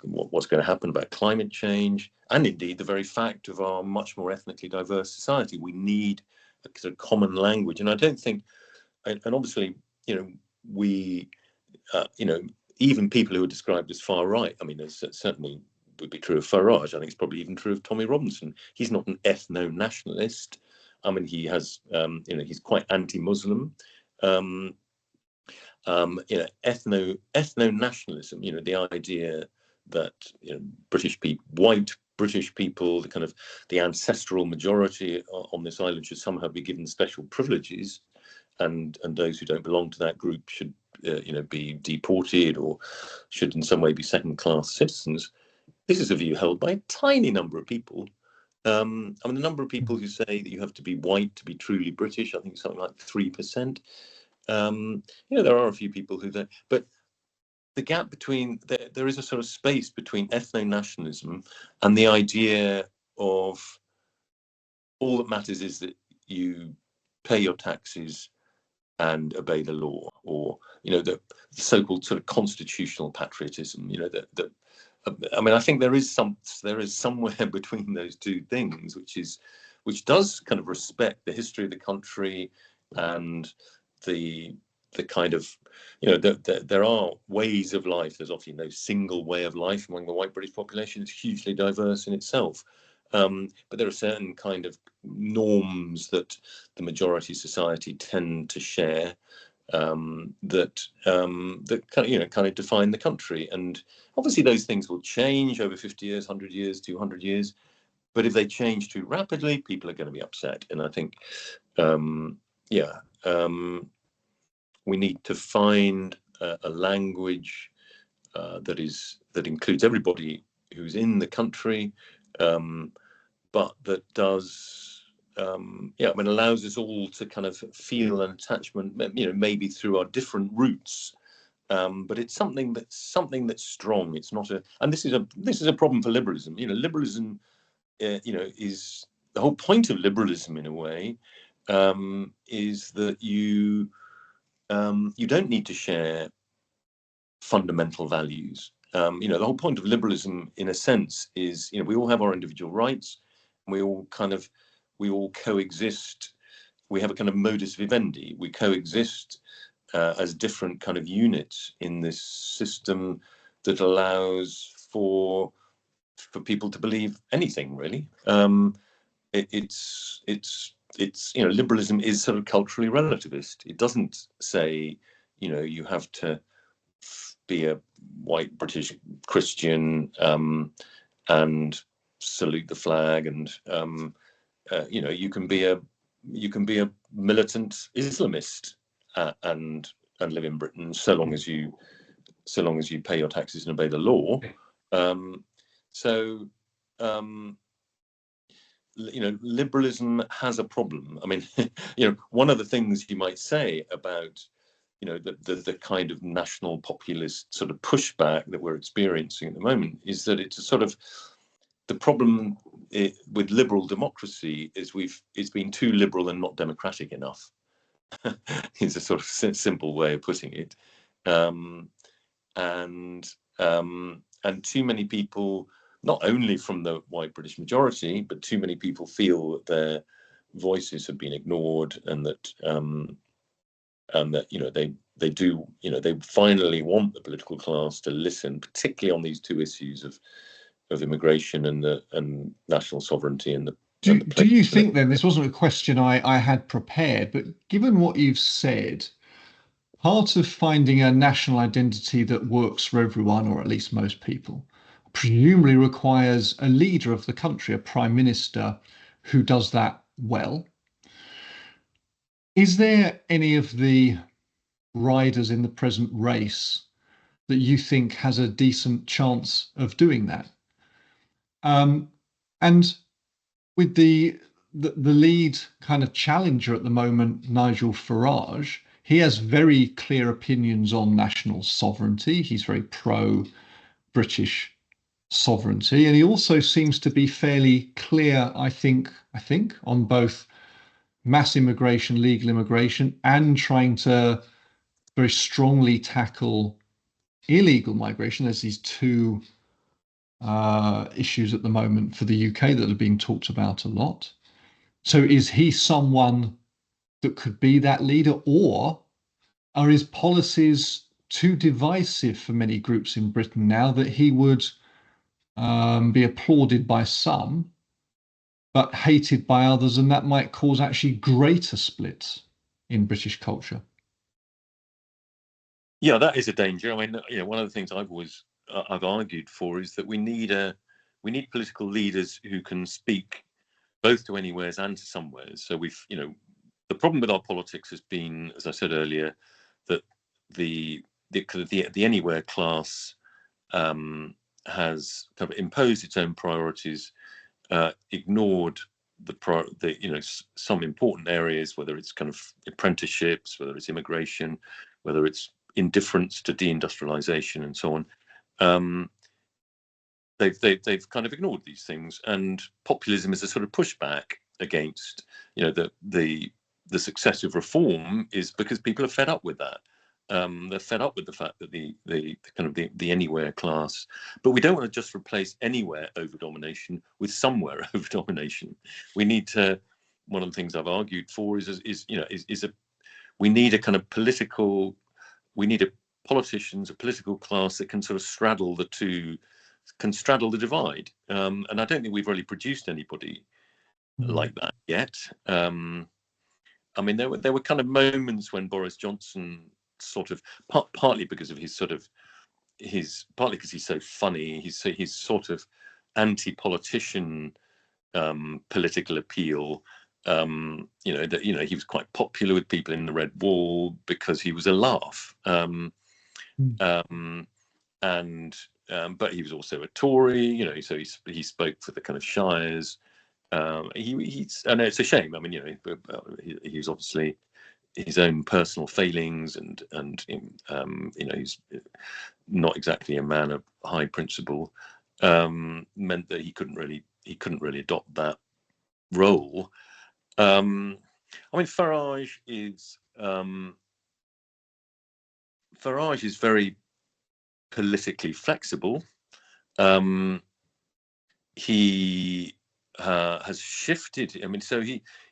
A: what's going to happen about climate change, and indeed the very fact of our much more ethnically diverse society. We need a sort of common language, and I don't think, and obviously, we, even people who are described as far right. I mean, there's certainly would be true of Farage. I think it's probably even true of Tommy Robinson. He's not an ethno-nationalist. I mean, he has, he's quite anti-Muslim. Ethno-nationalism, the idea that white British people, the ancestral majority on this island, should somehow be given special privileges, and those who don't belong to that group should be deported or should in some way be second-class citizens. This is a view held by a tiny number of people, I mean, the number of people who say that you have to be white to be truly British, I think something like 3%. There are a few people who that, but the gap between there is a sort of space between ethno-nationalism and the idea of all that matters is that you pay your taxes and obey the law, or the so-called sort of constitutional patriotism. I mean, I think there is somewhere between those two things, which does kind of respect the history of the country and the kind of there are ways of life. There's often no single way of life among the white British population. It's hugely diverse in itself. But there are certain kind of norms that the majority society tend to share that kind of define the country. And obviously those things will change over 50 years, 100 years, 200 years. But if they change too rapidly, people are going to be upset. And I think, we need to find a language that includes everybody who's in the country, but that does, allows us all to kind of feel an attachment, maybe through our different roots. But it's something that's strong. It's not and this is a problem for liberalism. Liberalism, is the whole point of liberalism in a way, is that you don't need to share fundamental values. The whole point of liberalism, in a sense, is we all have our individual rights. We all coexist. We have a kind of modus vivendi. We coexist as different kind of units in this system that allows for people to believe anything, really. Liberalism is sort of culturally relativist. It doesn't say you have to be a white British Christian and salute the flag, and you can be a militant Islamist and live in Britain so long as you pay your taxes and obey the law. Liberalism has a problem. I mean, one of the things you might say about the kind of national populist sort of pushback that we're experiencing at the moment is that it's a sort of the problem with liberal democracy is it's been too liberal and not democratic enough. Is a sort of simple way of putting it, and too many people, not only from the white British majority, but too many people feel that their voices have been ignored, and that they do, they finally want the political class to listen, particularly on these two issues of immigration and national sovereignty and the.
B: Do you think then, this wasn't a question I had prepared, but given what you've said, part of finding a national identity that works for everyone, or at least most people, presumably requires a leader of the country, a prime minister who does that well. Is there any of the riders in the present race that you think has a decent chance of doing that? And with the lead kind of challenger at the moment, Nigel Farage, he has very clear opinions on national sovereignty. He's very pro-British sovereignty, and he also seems to be fairly clear, I think, on both mass immigration, legal immigration, and trying to very strongly tackle illegal migration. There's these two issues at the moment for the UK that are being talked about a lot. So is he someone that could be that leader, or are his policies too divisive for many groups in Britain now that he would be applauded by some but hated by others, and that might cause actually greater splits in British culture?
A: Yeah, that is a danger. I mean, one of the things I've argued for is that we need political leaders who can speak both to anywheres and to somewheres. So the problem with our politics has been, as I said earlier, that the anywhere class has kind of imposed its own priorities ignored some important areas, whether it's kind of apprenticeships, whether it's immigration, whether it's indifference to deindustrialization and so on. They've kind of ignored these things, and populism is a sort of pushback against the success of reform, is because people are fed up with that. They're fed up with the fact that the kind of the anywhere class, but we don't want to just replace anywhere over domination with somewhere over domination. We need to. One of the things I've argued for is we need a kind of political. We need a political class that can sort of straddle the two, can straddle the divide. And I don't think we've really produced anybody like that yet. I mean, there were kind of moments when Boris Johnson sort of, partly because of partly because he's so funny, he's sort of anti-politician political appeal. He was quite popular with people in the Red Wall because he was a laugh. But he was also a Tory, so he spoke for the kind of shires. And it's a shame. I mean, he's obviously his own personal failings, and he's not exactly a man of high principle. Meant that he couldn't really adopt that role. I mean, Farage is very politically flexible. He has shifted. I mean, so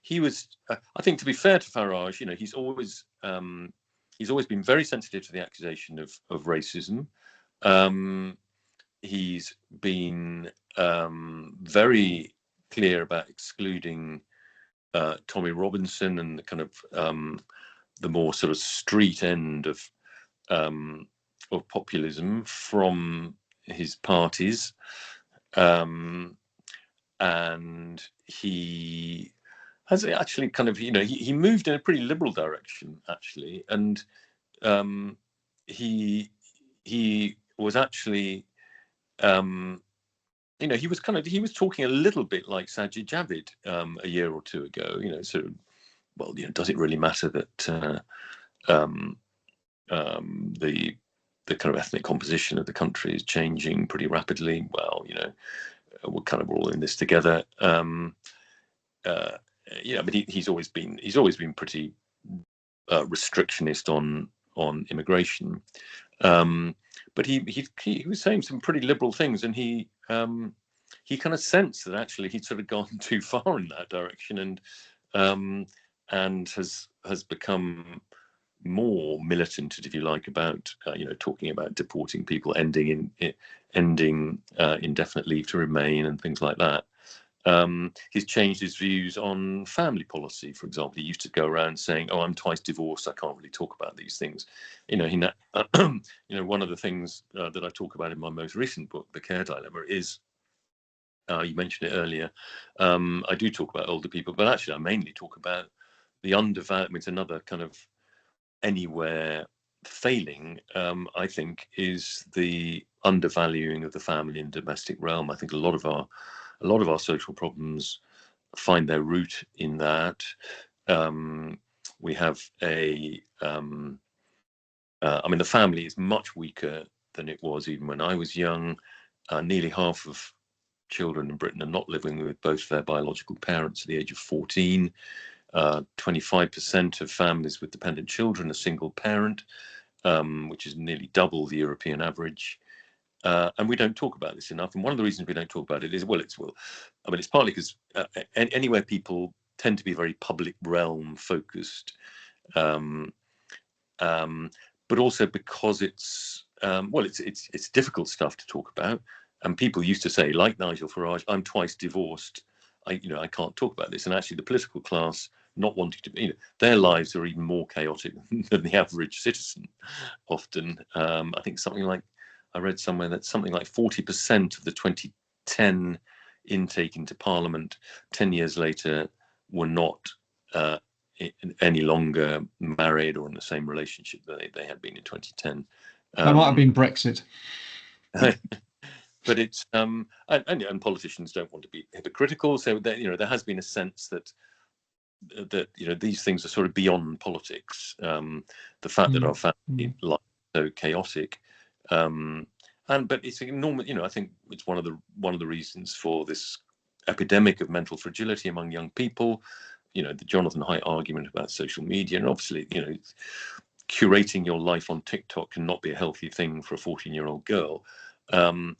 A: he was. I think, to be fair to Farage, he's always been very sensitive to the accusation of racism. He's been very clear about excluding Tommy Robinson and the kind of the more sort of street end of populism from his parties. And he has actually kind of, he moved in a pretty liberal direction, actually. And he was actually, he was talking a little bit like Sajid Javid a year or two ago, sort of, well, does it really matter that the kind of ethnic composition of the country is changing pretty rapidly? Well, we're all in this together. But he's always been pretty restrictionist on immigration. But he was saying some pretty liberal things, and he kind of sensed that actually he'd sort of gone too far in that direction, and has become more militant, if you like, about talking about deporting people, ending indefinite leave to remain, and things like that. He's changed his views on family policy, for example. He used to go around saying, "Oh, I'm twice divorced, I can't really talk about these things." One of the things that I talk about in my most recent book, The Care Dilemma, is, you mentioned it earlier, I do talk about older people, but actually I mainly talk about the undervalued. It's another kind of anywhere failing, I think, is the undervaluing of the family and domestic realm. I think a lot of our social problems find their root in that. We have the family is much weaker than it was even when I was young. Nearly half of children in Britain are not living with both their biological parents at the age of 14. 25% of families with dependent children are single parent, which is nearly double the European average. And we don't talk about this enough. And one of the reasons we don't talk about it is, it's partly because anywhere people tend to be very public realm focused, but also because it's difficult stuff to talk about. And people used to say, like Nigel Farage, "I'm twice divorced. I can't talk about this." And actually, the political class, not wanting to, their lives are even more chaotic than the average citizen. Often, I think I read somewhere that something like 40% of the 2010 intake into Parliament 10 years later were not any longer married or in the same relationship that they had been in 2010.
B: That might have been Brexit.
A: but it's and politicians don't want to be hypocritical, so there, there has been a sense that these things are sort of beyond politics. The fact that our family life is so chaotic, but it's enormous. I think it's one of the reasons for this epidemic of mental fragility among young people. The Jonathan Haidt argument about social media, and obviously, curating your life on TikTok cannot be a healthy thing for a 14-year-old girl. But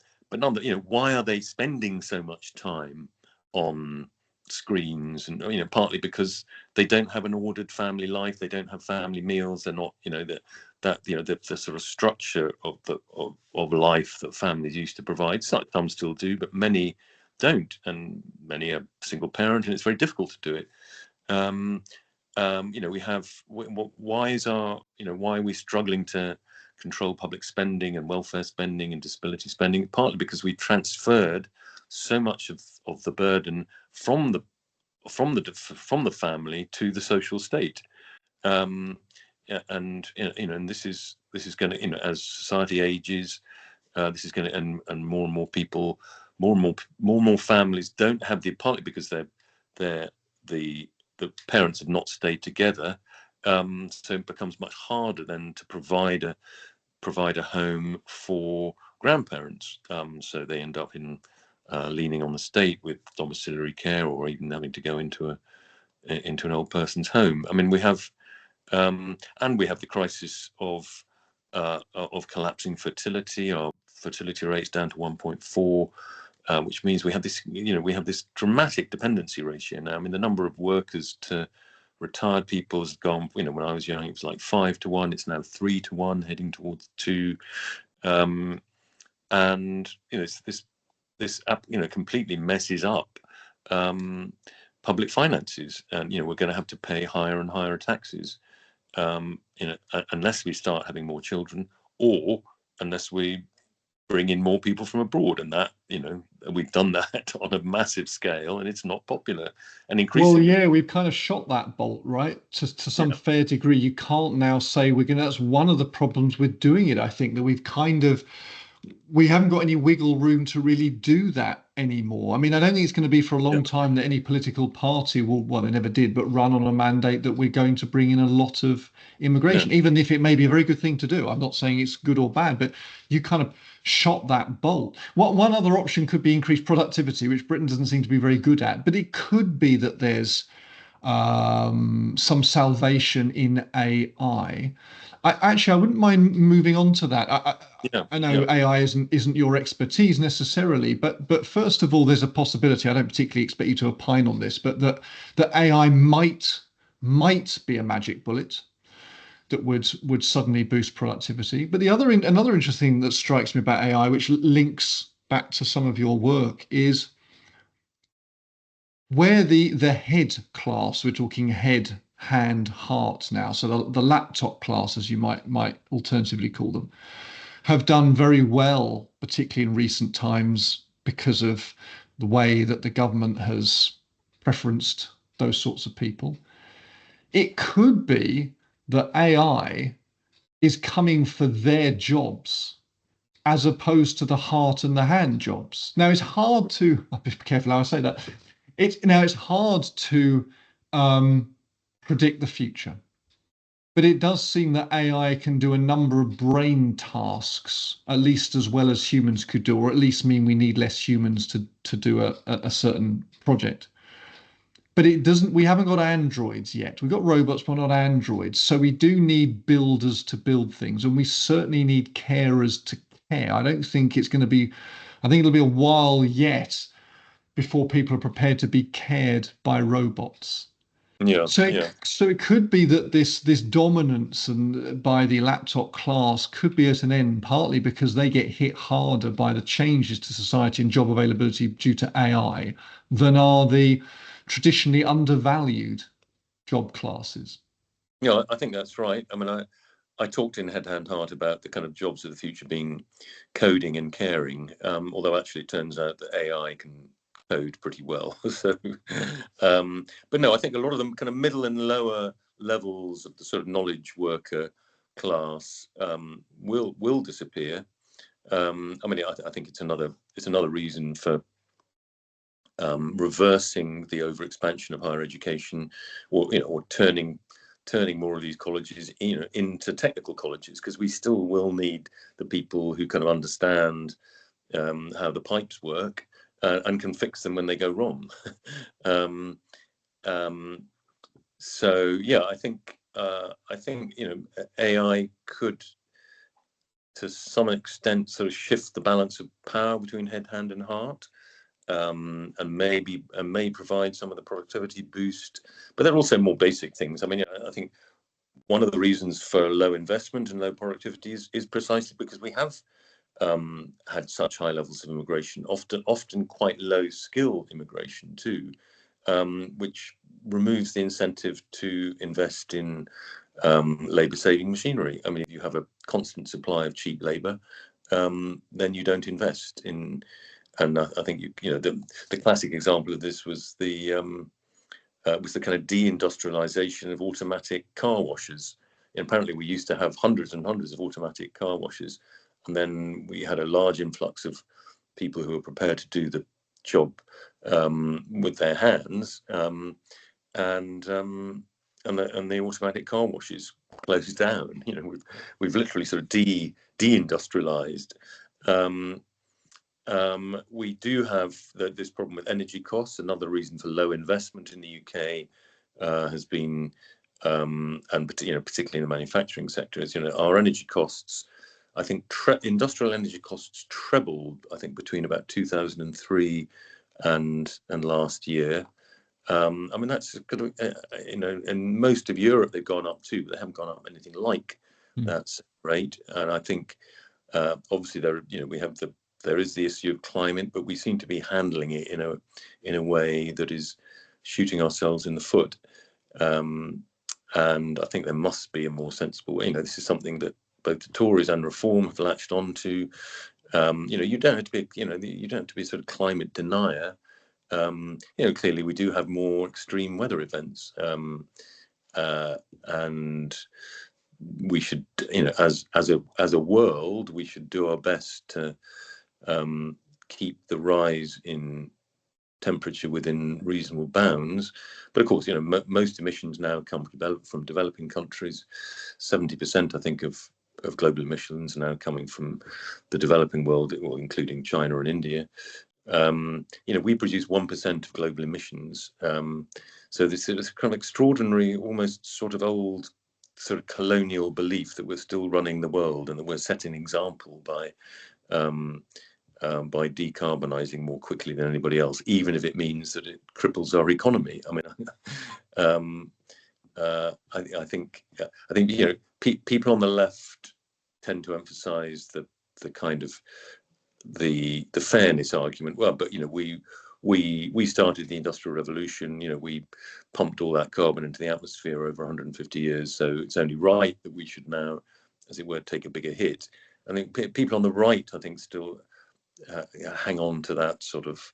A: why are they spending so much time on screens? And partly because they don't have an ordered family life, they don't have family meals, they're not, the sort of structure of life that families used to provide. Some still do, but many don't, and many are single parent, and it's very difficult to do it. We have, why are we struggling to control public spending and welfare spending and disability spending? Partly because we transferred so much of the burden from the family to the social state, and this is going to, as society ages, this is going to, and more people, more and more families don't have partly because the parents have not stayed together, so it becomes much harder then to provide a home for grandparents. So they end up leaning on the state with domiciliary care, or even having to go into an old person's home. I mean, we have the crisis of collapsing fertility. Our fertility rate's down to 1.4. Which means we have this dramatic dependency ratio now. I mean, the number of workers to retired people has gone. When I was young, it was like 5 to 1. It's now 3 to 1, heading towards 2. And this completely messes up public finances, and we're going to have to pay higher and higher taxes, unless we start having more children, or unless we bring in more people from abroad, and that we've done that on a massive scale, and it's not popular. And increasingly,
B: well, yeah, we've kind of shot that bolt, right, to some fair degree. You can't now say that's one of the problems with doing it. I think that we haven't got any wiggle room to really do that anymore. I mean, I don't think it's going to be for a long time that any political party will, well, they never did, but run on a mandate that we're going to bring in a lot of immigration, even if it may be a very good thing to do. I'm not saying it's good or bad, but you kind of shot that bolt. One other option could be increased productivity, which Britain doesn't seem to be very good at, but it could be that there's some salvation in AI. I wouldn't mind moving on to that. I know AI isn't your expertise necessarily, but first of all, there's a possibility. I don't particularly expect you to opine on this, but that AI might be a magic bullet that would suddenly boost productivity. But another interesting thing that strikes me about AI, which links back to some of your work, is where the head class, we're talking head, hand, heart now, so the laptop class, as you might alternatively call them, have done very well, particularly in recent times, because of the way that the government has preferenced those sorts of people. It could be that AI is coming for their jobs as opposed to the heart and the hand jobs. Now, it's hard to, I'll be careful how I say that. It's hard to predict the future, but it does seem that AI can do a number of brain tasks, at least as well as humans could do, or at least mean we need less humans to do a certain project. But we haven't got androids yet. We've got robots, but not androids. So we do need builders to build things, and we certainly need carers to care. I think it'll be a while yet before people are prepared to be cared by robots. So it could be that this dominance and by the laptop class could be at an end, partly because they get hit harder by the changes to society and job availability due to AI than are the traditionally undervalued job classes.
A: Yeah, I think that's right. I mean, I talked in Head, Hand, Heart about the kind of jobs of the future being coding and caring, although actually it turns out that AI can code pretty well. So, but no, I think a lot of them kind of middle and lower levels of the sort of knowledge worker class will disappear. I mean, I think it's another reason for reversing the overexpansion of higher education, or turning more of these colleges, into technical colleges, because we still will need the people who kind of understand how the pipes work and can fix them when they go wrong. So yeah, I think AI could, to some extent, sort of shift the balance of power between head, hand, and heart, and may provide some of the productivity boost. But there are also more basic things. I mean, I think one of the reasons for low investment and low productivity is precisely because we have had such high levels of immigration, often quite low skill immigration too, which removes the incentive to invest in labour saving machinery. I mean, if you have a constant supply of cheap labour, then you don't invest in. And I think the classic example of this was the kind of deindustrialization of automatic car washes. And apparently, we used to have hundreds and hundreds of automatic car washes, and then we had a large influx of people who were prepared to do the job with their hands, and the automatic car washes closed down. We've literally sort of deindustrialized. We do have this problem with energy costs. Another reason for low investment in the UK has been, and particularly in the manufacturing sector, is our energy costs. I think industrial energy costs trebled, I think, between about 2003 and last year. I mean, that's in most of Europe they've gone up too, but they haven't gone up anything like that rate. And I think obviously there is the issue of climate, but we seem to be handling it in a way that is shooting ourselves in the foot. And I think there must be a more sensible way. This is something that both the Tories and Reform have latched on to. You don't have to be, you don't have to be sort of climate denier. Clearly we do have more extreme weather events, and we should, as a world, we should do our best to keep the rise in temperature within reasonable bounds. But of course, most emissions now come from developing countries. 70%, I think, of global emissions are now coming from the developing world, including China and India. We produce 1% of global emissions. So this is kind of extraordinary, almost sort of old, sort of colonial belief that we're still running the world and that we're setting an example by decarbonising more quickly than anybody else, even if it means that it cripples our economy. I mean, I think people on the left tend to emphasise the kind of the fairness argument. Well, but we started the Industrial Revolution. We pumped all that carbon into the atmosphere over 150 years, so it's only right that we should now, as it were, take a bigger hit. I think people on the right, I think, still hang on to that sort of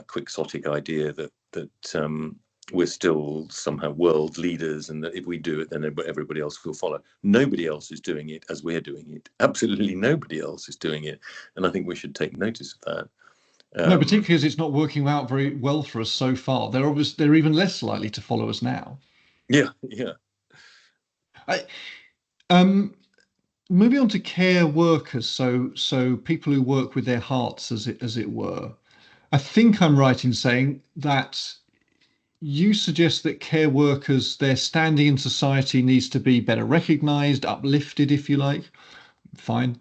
A: quixotic idea that we're still somehow world leaders, and that if we do it, then everybody else will follow. Nobody else is doing it as we're doing it. Absolutely nobody else is doing it, and I think we should take notice of that.
B: No, particularly as it's not working out very well for us so far. They're even less likely to follow us now.
A: Yeah.
B: Moving on to care workers, so people who work with their hearts, as it were. I think I'm right in saying that you suggest that care workers, their standing in society needs to be better recognised, uplifted, if you like. Fine.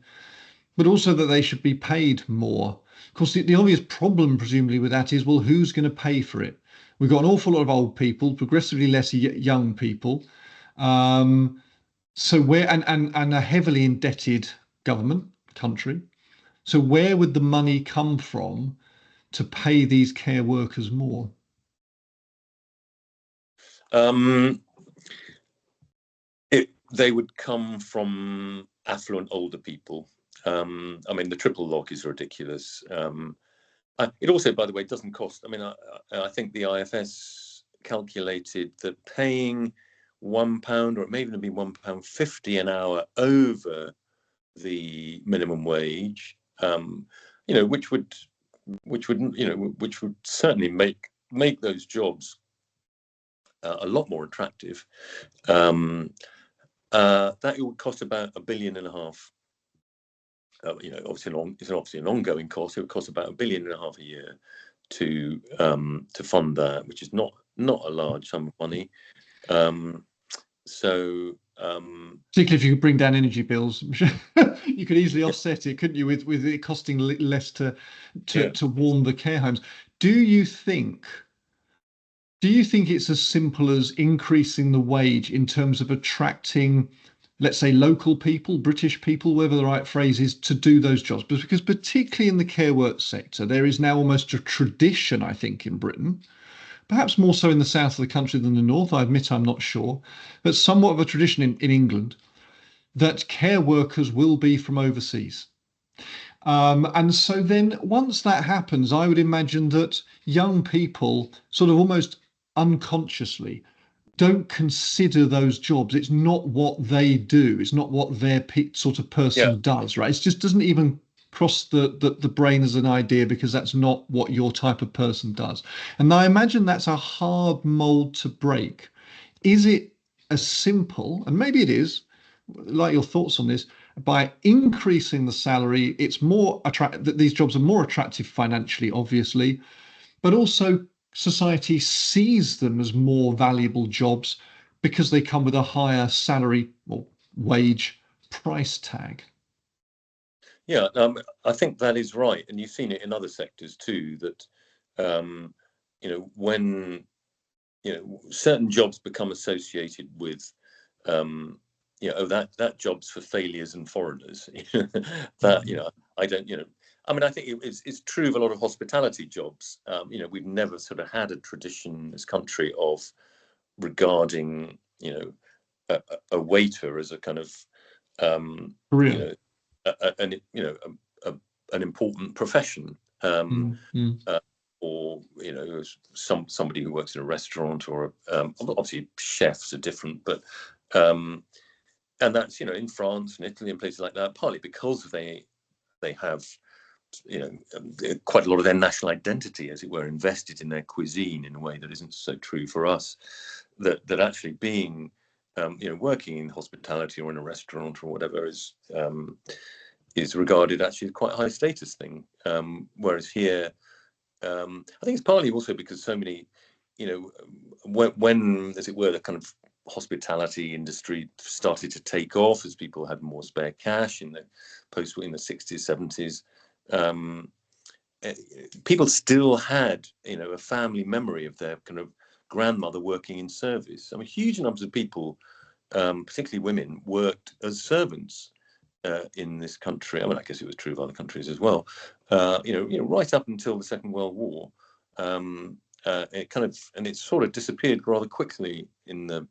B: But also that they should be paid more. Of course, the obvious problem, presumably, with that is, well, who's going to pay for it? We've got an awful lot of old people, progressively less young people. So and a heavily indebted country. So where would the money come from to pay these care workers more?
A: They would come from affluent older people. I mean, the triple lock is ridiculous. It also, by the way, doesn't cost. I mean, I think the IFS calculated that paying £1, or it may even be £1.50 an hour over the minimum wage, you know, which would certainly make those jobs a lot more attractive. That it would cost about $1.5 billion. You know, it's obviously an ongoing cost. It would cost about $1.5 billion a year to fund that, which is not a large sum of money.
B: Particularly if you could bring down energy bills, you could easily offset it, couldn't you, with it costing less to warm the care homes. Do you think it's as simple as increasing the wage in terms of attracting, let's say, local people, British people, whatever the right phrase is, to do those jobs? Because particularly in the care work sector, there is now almost a tradition, I think, in Britain, perhaps more so in the south of the country than the north. I admit I'm not sure, but somewhat of a tradition in England that care workers will be from overseas. And so then once that happens, I would imagine that young people sort of almost unconsciously don't consider those jobs. It's not what they do. It's not what their sort of person does, right? It just doesn't even cross the brain as an idea, because that's not what your type of person does. And I imagine that's a hard mold to break. Is it as simple, and maybe it is, like your thoughts on this, by increasing the salary, it's more that these jobs are more attractive financially, obviously, but also society sees them as more valuable jobs because they come with a higher salary or wage price tag?
A: Yeah, I think that is right, and you've seen it in other sectors too. That you know, when certain jobs become associated with that job's for failures and foreigners. That I don't I mean, I think it's true of a lot of hospitality jobs. We've never sort of had a tradition in this country of regarding a waiter as a kind of
B: Career.
A: An important profession, or somebody who works in a restaurant, or obviously chefs are different, but and that's in France and Italy and places like that, partly because they have quite a lot of their national identity, as it were, invested in their cuisine in a way that isn't so true for us. That actually being working in hospitality or in a restaurant or whatever is regarded actually as quite a high status thing, whereas here I think it's partly also because so many when as it were the kind of hospitality industry started to take off, as people had more spare cash in the 60s, 70s, people still had a family memory of their kind of grandmother working in service. I mean, huge numbers of people, particularly women, worked as servants in this country. I mean, I guess it was true of other countries as well. Right up until the Second World War, it sort of disappeared rather quickly in the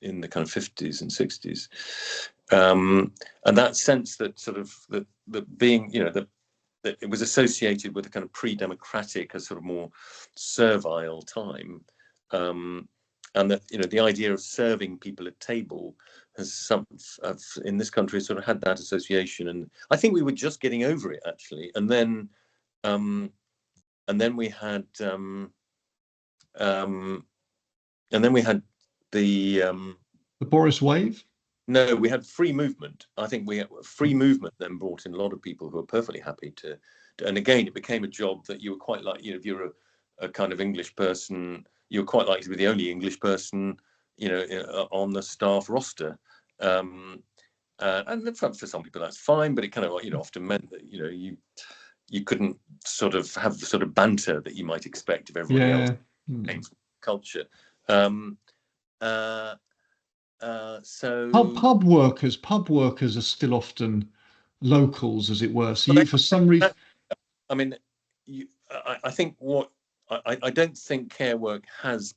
A: kind of 50s and 60s, and that sense that sort of that being that it was associated with a kind of pre-democratic, a sort of more servile time, and that the idea of serving people at table has in this country sort of had that association, and I think we were just getting over it actually, and then we had the
B: Boris wave.
A: No, we had free movement. I think free movement then brought in a lot of people who were perfectly happy to and again, it became a job that you were quite like, if you're a kind of English person, you're quite likely to be the only English person, on the staff roster. And for some people that's fine, but it kind of often meant that you couldn't sort of have the sort of banter that you might expect of everybody else came from culture. So
B: pub workers are still often locals, as it were. So for some reason,
A: I mean, I think I don't think care work has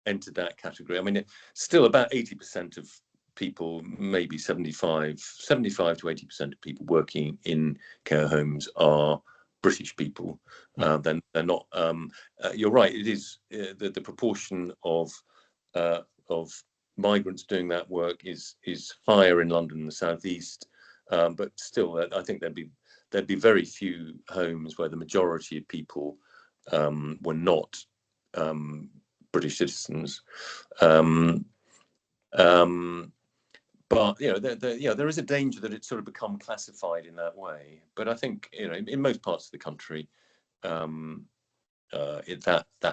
A: entered that category. I mean, still about 80% of people, maybe 75 to 80% of people working in care homes are British people. Then they're not. You're right. It is the proportion of migrants doing that work is higher in London and the southeast, But still, I think there'd be very few homes where the majority of people were not British citizens. But there is a danger that it's sort of become classified in that way. But I think in most parts of the country, that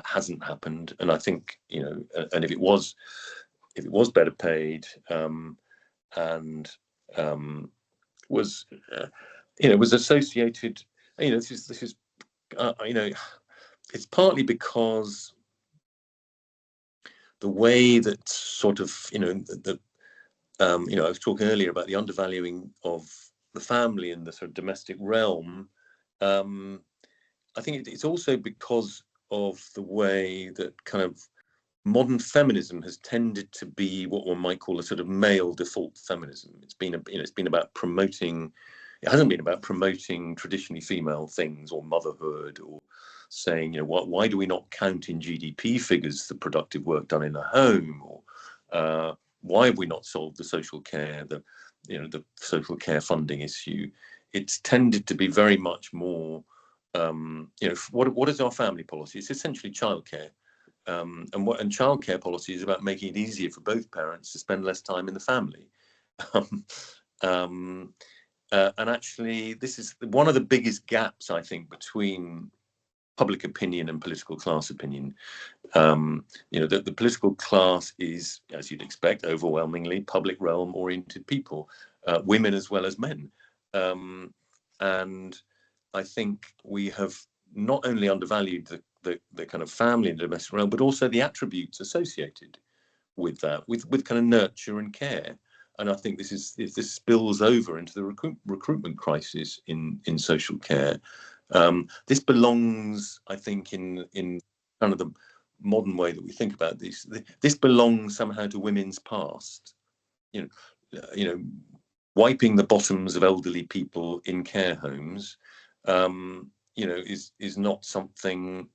A: hasn't happened. And I think and if it was better paid, and was was associated, this is it's partly because the way that sort of I was talking earlier about the undervaluing of the family in the sort of domestic realm. I think it's also because of the way that kind of modern feminism has tended to be what one might call a sort of male default feminism. It's been about promoting. It hasn't been about promoting traditionally female things or motherhood, or saying, why do we not count in GDP figures the productive work done in the home, or why have we not solved the social care, the social care funding issue? It's tended to be very much more, what is our family policy? It's essentially childcare. And childcare policy is about making it easier for both parents to spend less time in the family. And actually, this is one of the biggest gaps, I think, between public opinion and political class opinion. The political class is, as you'd expect, overwhelmingly public realm oriented people, women as well as men. And I think we have not only undervalued the kind of family and domestic realm, but also the attributes associated with that, with kind of nurture and care. And I think this spills over into the recruitment crisis in social care. This belongs, I think, in kind of the modern way that we think about this. This belongs somehow to women's past. Wiping the bottoms of elderly people in care homes, is not something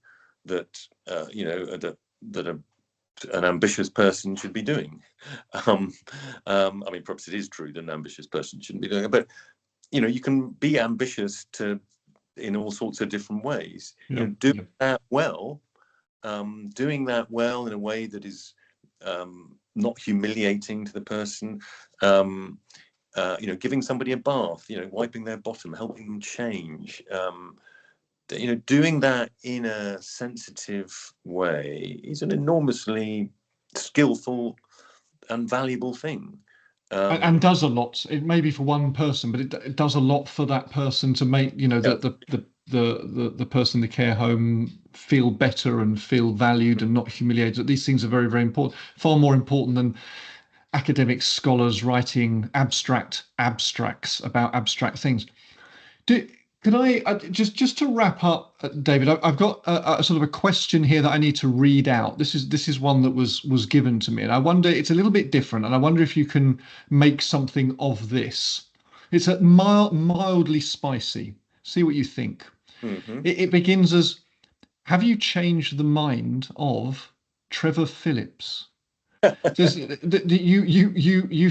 A: that an ambitious person should be doing. I mean, perhaps it is true that an ambitious person shouldn't be doing it, but you can be ambitious in all sorts of different ways. Doing that well in a way that is not humiliating to the person. Giving somebody a bath, wiping their bottom, helping them change. Doing that in a sensitive way is an enormously skillful and valuable thing.
B: And does a lot. It may be for one person, but it does a lot for that person to make the person in the care home feel better and feel valued and not humiliated. These things are very, very important. Far more important than academic scholars writing abstracts about abstract things. Could I just to wrap up, David? I've got a sort of a question here that I need to read out. This is one that was given to me, and I wonder, it's a little bit different, and I wonder if you can make something of this. It's a mildly spicy. See what you think.
A: Mm-hmm.
B: It begins as, have you changed the mind of Trevor Phillips? You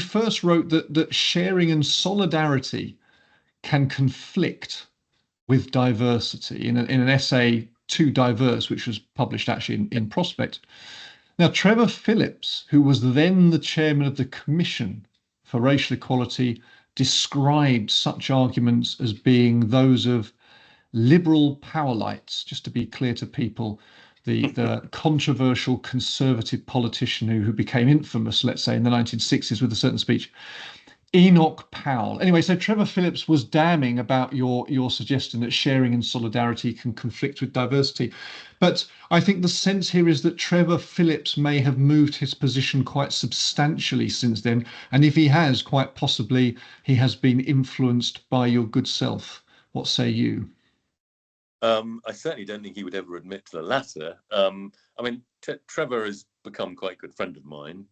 B: first wrote that sharing and solidarity can conflict with diversity in an essay, Too Diverse, which was published actually in Prospect. Now, Trevor Phillips, who was then the chairman of the Commission for Racial Equality, described such arguments as being those of liberal powerlights, just to be clear to people, the controversial conservative politician who became infamous, let's say, in the 1960s with a certain speech, Enoch Powell. Anyway, so Trevor Phillips was damning about your suggestion that sharing and solidarity can conflict with diversity. But I think the sense here is that Trevor Phillips may have moved his position quite substantially since then. And if he has, quite possibly, he has been influenced by your good self. What say you?
A: I certainly don't think he would ever admit to the latter. I mean, Trevor has become quite a good friend of mine.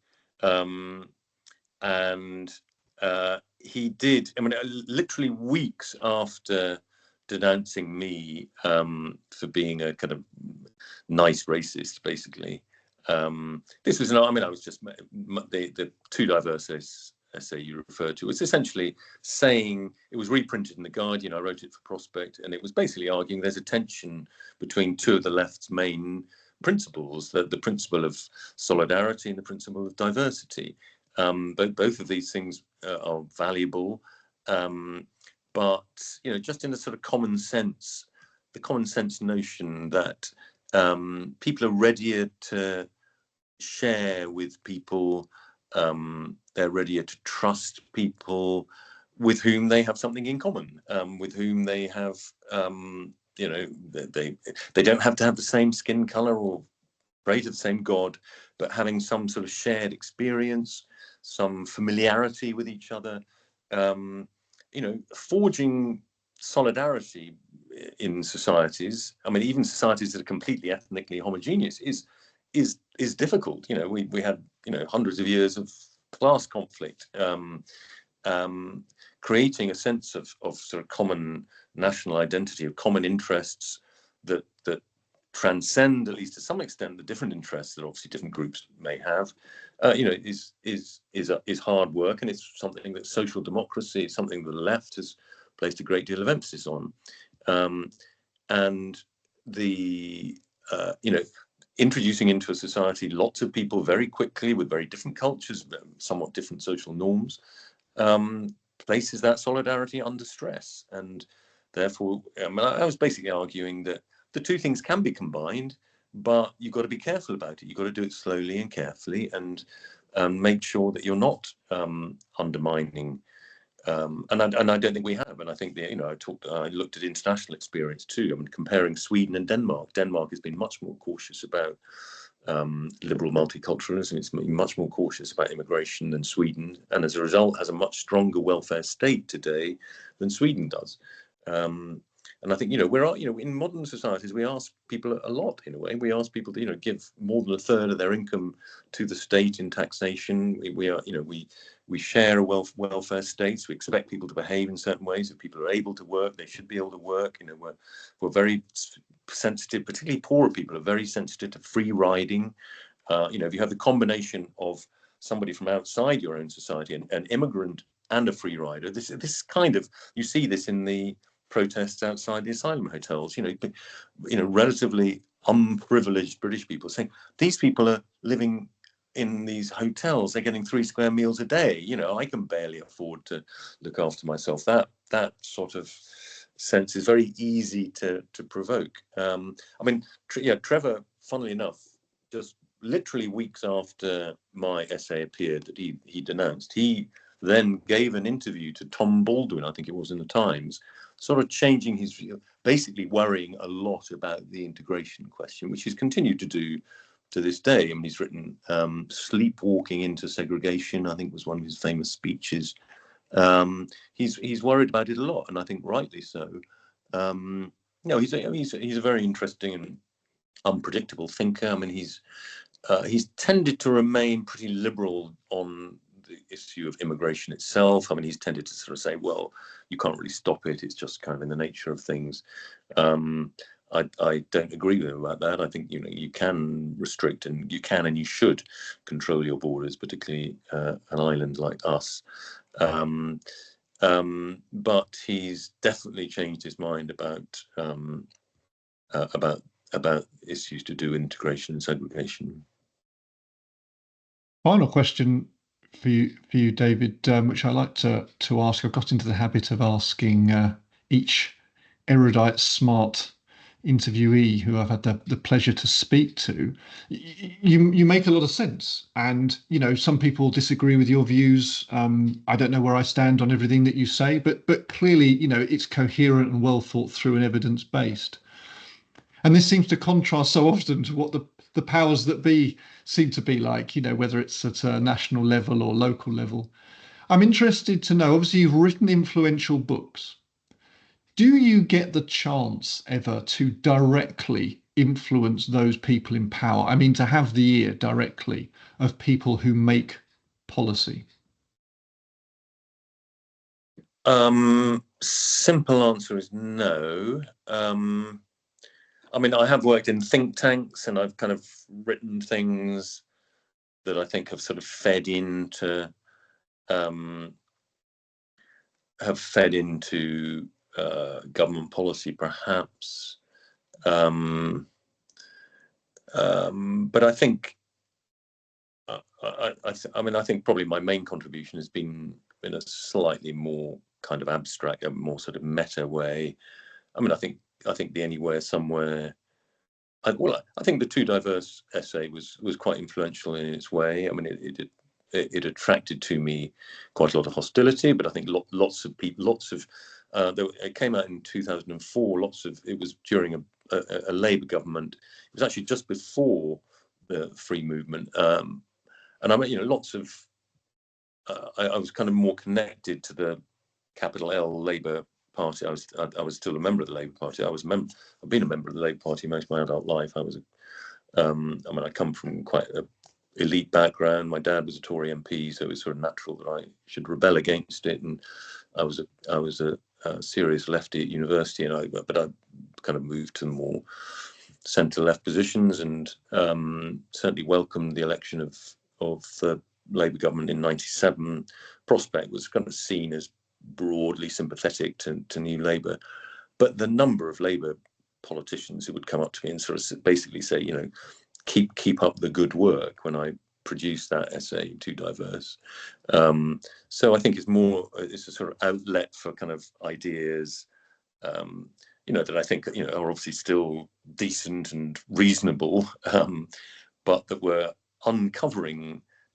A: And he did, I mean, literally weeks after denouncing me for being a kind of nice racist, basically. This was not, I mean, I was just, the Too Diverse essay you referred to. It's essentially saying, it was reprinted in The Guardian, I wrote it for Prospect, and it was basically arguing there's a tension between two of the left's main principles, the principle of solidarity and the principle of diversity. Both of these things are valuable, but just in a sort of common sense, the common sense notion that people are readier to share with people, they're readier to trust people with whom they have something in common, with whom they have, they don't have to have the same skin color or pray to the same God, but having some sort of shared experience, some familiarity with each other, forging solidarity in societies. I mean, even societies that are completely ethnically homogeneous is difficult. We had hundreds of years of class conflict, creating a sense of sort of common national identity, of common interests that transcend, at least to some extent, the different interests that obviously different groups may have. Is hard work, and it's something that social democracy is something that the left has placed a great deal of emphasis on, and the introducing into a society lots of people very quickly with very different cultures, somewhat different social norms, places that solidarity under stress. And therefore, I was basically arguing that the two things can be combined, but you've got to be careful about it. You've got to do it slowly and carefully, and make sure that you're not undermining. And I don't think we have. And I think I looked at international experience too. I mean, comparing Sweden and Denmark. Denmark has been much more cautious about liberal multiculturalism. It's much more cautious about immigration than Sweden, and as a result, has a much stronger welfare state today than Sweden does. And I think in modern societies we ask people a lot. In a way, we ask people to give more than a third of their income to the state in taxation. We share a welfare state, so we expect people to behave in certain ways. If people are able to work, they should be able to work. We're very sensitive, particularly poorer people are very sensitive to free riding. If you have the combination of somebody from outside your own society, an immigrant and a free rider, this kind of, you see this in the protests outside the asylum hotels. Relatively unprivileged British people saying these people are living in these hotels, they're getting 3 square meals a day. I can barely afford to look after myself. That sort of sense is very easy to provoke. Trevor, funnily enough, just literally weeks after my essay appeared that he denounced, he then gave an interview to Tom Baldwin, I think it was, in the Times, sort of changing his view, basically worrying a lot about the integration question, which he's continued to do to this day. I mean, he's written Sleepwalking into Segregation, I think was one of his famous speeches. He's worried about it a lot, and I think rightly so. He's a very interesting and unpredictable thinker. I mean, he's tended to remain pretty liberal on the issue of immigration itself. I mean, he's tended to sort of say, well, you can't really stop it. It's just kind of in the nature of things. I don't agree with him about that. I think you can restrict, and you can and you should control your borders, particularly an island like us. But he's definitely changed his mind about issues to do with integration and segregation.
B: Final question for you, David, which I like to ask. I've got into the habit of asking each erudite, smart interviewee who I've had the pleasure to speak to. You make a lot of sense, and some people disagree with your views. I don't know where I stand on everything that you say, but clearly it's coherent and well thought through and evidence based. And this seems to contrast so often to what the powers that be seem to be like, whether it's at a national level or local level. I'm interested to know, obviously you've written influential books. Do you get the chance ever to directly influence those people in power? I mean, to have the ear directly of people who make policy?
A: Simple answer is no. I mean, I have worked in think tanks, and I've kind of written things that I think have sort of fed into have fed into government policy, perhaps. But I think, I think probably my main contribution has been in a slightly more kind of abstract, a more sort of meta way. I mean, I think the Anywhere Somewhere. I think the Too Diverse essay was quite influential in its way. I mean, it attracted to me quite a lot of hostility, but I think lots of people, it came out in 2004. It was during a Labour government. It was actually just before the free movement, and I mean, lots of. I was kind of more connected to the capital L Labour Party. I was still a member of the Labour Party. I've been a member of the Labour Party most of my adult life. I come from quite an elite background. My dad was a Tory MP, so it was sort of natural that I should rebel against it. And I was a serious lefty at university, but I kind of moved to more centre-left positions, and certainly welcomed the election of the Labour government in '97. Prospect was kind of seen as broadly sympathetic to New Labour, but the number of Labour politicians who would come up to me and sort of basically say, keep up the good work when I produced that essay, Too Diverse. So I think it's a sort of outlet for kind of ideas, that I think, are obviously still decent and reasonable, but that were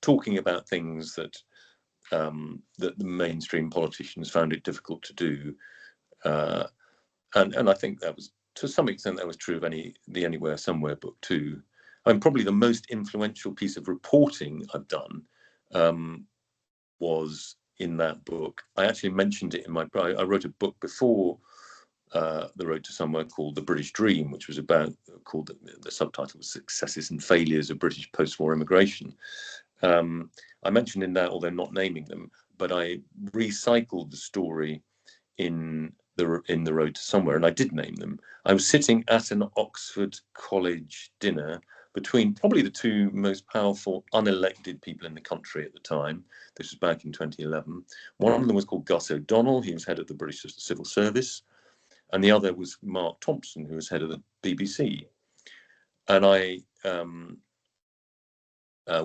A: talking about things that the mainstream politicians found it difficult to do. And I think that was, to some extent, that was true of the Anywhere Somewhere book too. Probably the most influential piece of reporting I've done was in that book. I actually mentioned it I wrote a book before The Road to Somewhere called The British Dream, which was the subtitle was Successes and Failures of British Post-War Immigration. I mentioned in that, although not naming them, but I recycled the story in the Road to Somewhere, and I did name them. I was sitting at an Oxford College dinner between probably the two most powerful unelected people in the country at the time. This was back in 2011. One of them was called Gus O'Donnell. He was head of the British Civil Service, and the other was Mark Thompson, who was head of the BBC. And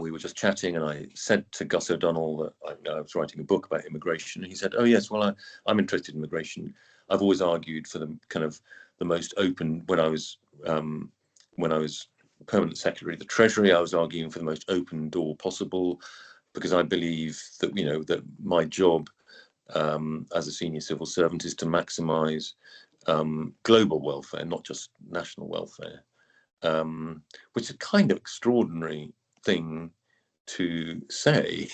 A: we were just chatting, and I said to Gus O'Donnell that I was writing a book about immigration. And he said, "Oh yes, well, I'm interested in immigration. I've always argued for the most open. When I was permanent secretary of the Treasury, I was arguing for the most open door possible, because I believe that that my job as a senior civil servant is to maximise global welfare, not just national welfare, which is a kind of extraordinary thing to say.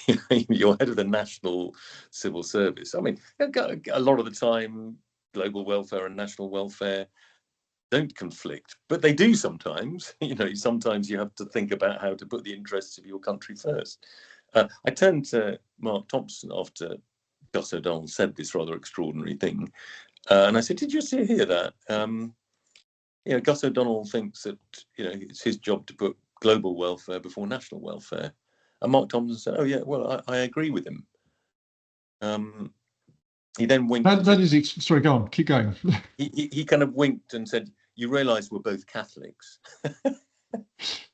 A: You're head of the National Civil Service. I mean, a lot of the time, global welfare and national welfare don't conflict, but they do sometimes. Sometimes you have to think about how to put the interests of your country first. I turned to Mark Thompson after Gus O'Donnell said this rather extraordinary thing, and I said, "Did you hear that? Gus O'Donnell thinks that it's his job to put global welfare before national welfare." And Mark Thompson said, "Oh yeah, well, I agree with him." He then winked.
B: Sorry, go on, keep going.
A: he kind of winked and said, "You realise we're both Catholics."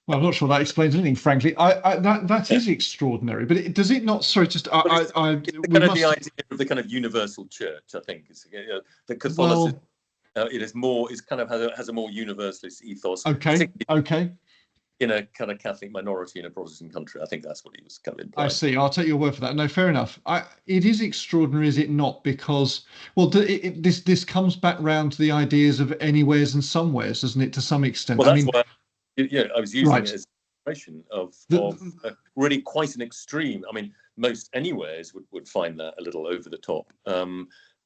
B: Well, I'm not sure that explains anything, frankly. That is extraordinary, but does it not? Sorry, just
A: the idea of the kind of universal church. I think is the Catholicism. It is more. It's kind of has a more universalist ethos.
B: Okay.
A: In a kind of Catholic minority in a Protestant country, I think that's what he was kind of implying.
B: I see. I'll take your word for that. No, fair enough. It is extraordinary, is it not? Because, well, this comes back round to the ideas of anywheres and somewheres, doesn't it? To some extent.
A: Well, that's why. I was using it as an illustration of really quite an extreme. I mean, most anywheres would find that a little over the top,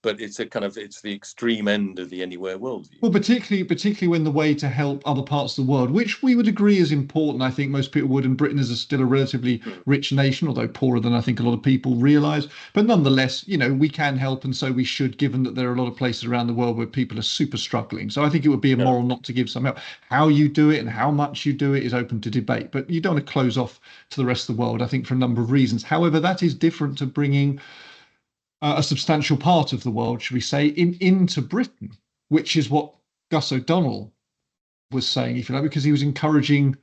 A: but it's it's the extreme end of the anywhere worldview.
B: Well, particularly when the way to help other parts of the world, which we would agree is important, I think most people would, and Britain is still a relatively rich nation, although poorer than I think a lot of people realise. But nonetheless, we can help, and so we should, given that there are a lot of places around the world where people are super struggling. So I think it would be immoral not to give some help. How you do it and how much you do it is open to debate, but you don't want to close off to the rest of the world, I think, for a number of reasons. However, that is different to bringing a substantial part of the world, should we say, into Britain, which is what Gus O'Donnell was saying, if you like, because he was encouraging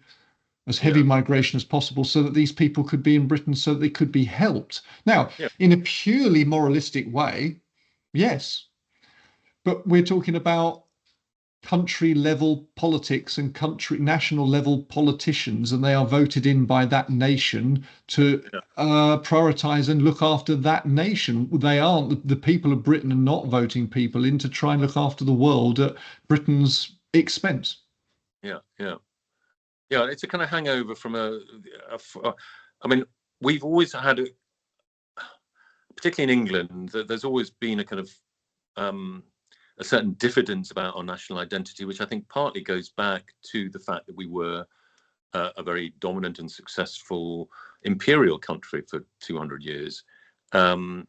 B: as heavy migration as possible so that these people could be in Britain, so that they could be helped. Now, in a purely moralistic way, yes, but we're talking about country level politics and national level politicians, and they are voted in by that nation to prioritize and look after that nation. They aren't, the people of Britain are not voting people in to try and look after the world at Britain's expense.
A: It's a kind of hangover from I mean, we've always had particularly in England, there's always been a kind of a certain diffidence about our national identity, which I think partly goes back to the fact that we were a very dominant and successful imperial country for 200 years. And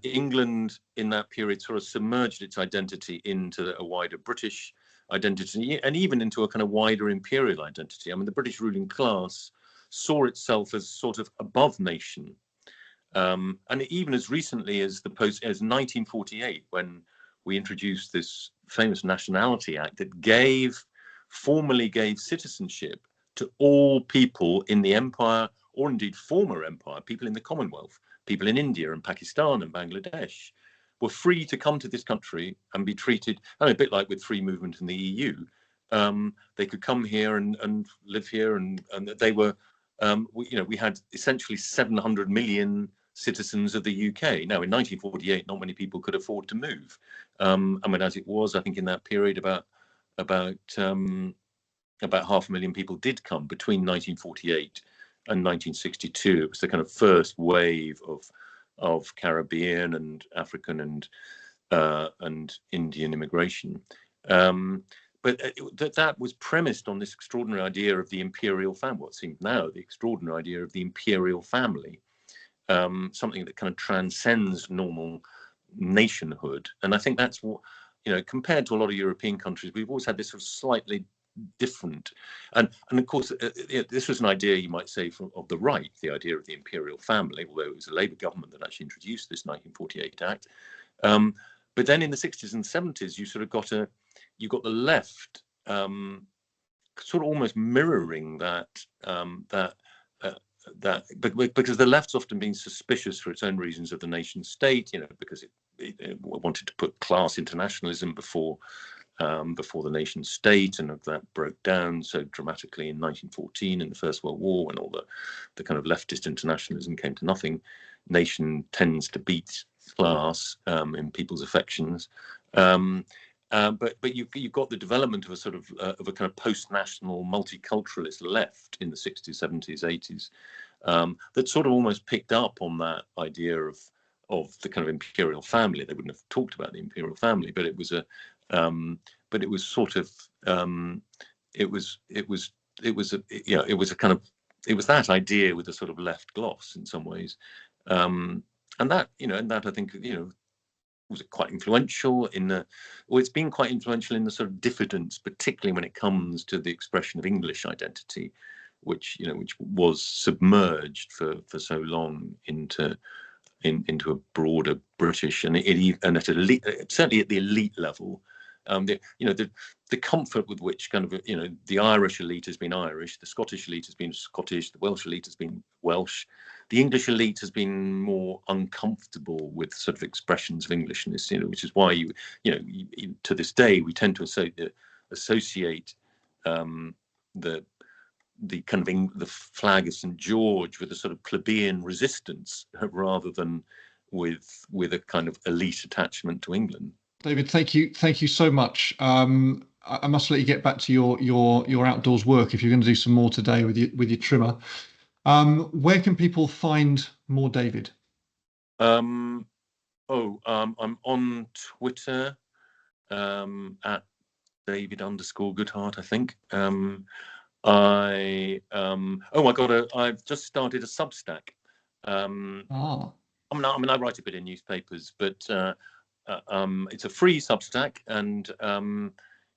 A: England in that period sort of submerged its identity into a wider British identity and even into a kind of wider imperial identity. I mean, the British ruling class saw itself as sort of above nation. And even as recently as as 1948, when we introduced this famous Nationality Act that formally gave citizenship to all people in the empire, or indeed former empire, people in the Commonwealth, people in India and Pakistan and Bangladesh, were free to come to this country and be treated, a bit like with free movement in the EU. They could come here and live here, and they were, we had essentially 700 million citizens of the UK. Now, in 1948, not many people could afford to move. I mean, as it was, I think in that period, about 500,000 people did come between 1948 and 1962. It was the kind of first wave of Caribbean and African and Indian immigration. But that was premised on this extraordinary idea of the imperial family, what seems now the extraordinary idea of the imperial family. Something that kind of transcends normal nationhood. And I think that's what, compared to a lot of European countries, we've always had this sort of slightly different. And of course, this was an idea, you might say, of the right, the idea of the imperial family, although it was a Labour government that actually introduced this 1948 Act. But then in the 60s and 70s, you got the left sort of almost mirroring that because the left's often been suspicious for its own reasons of the nation state, because it wanted to put class internationalism before the nation state, and that broke down so dramatically in 1914 in the First World War, when all the kind of leftist internationalism came to nothing. Nation tends to beat class in people's affections. But you got the development of a sort of a kind of post-national multiculturalist left in the 60s, 70s, 80s that sort of almost picked up on that idea of the kind of imperial family. They wouldn't have talked about the imperial family, but it was a that idea with a sort of left gloss in some ways, and that I think was quite influential it's been quite influential in the sort of diffidence, particularly when it comes to the expression of English identity, which was submerged for so long into a broader British and at certainly at the elite level. The comfort with which kind of the Irish elite has been Irish, the Scottish elite has been Scottish, the Welsh elite has been Welsh, the English elite has been more uncomfortable with sort of expressions of Englishness, which is why to this day we tend to associate the kind of the flag of St. George with a sort of plebeian resistance rather than with a kind of elite attachment to England.
B: David, thank you so much. I must let you get back to your outdoors work if you're going to do some more today with your trimmer. Where can people find more David?
A: I'm on Twitter at David_Goodhart, I think. I've just started a Substack. I mean, I write a bit in newspapers, but it's a free Substack, and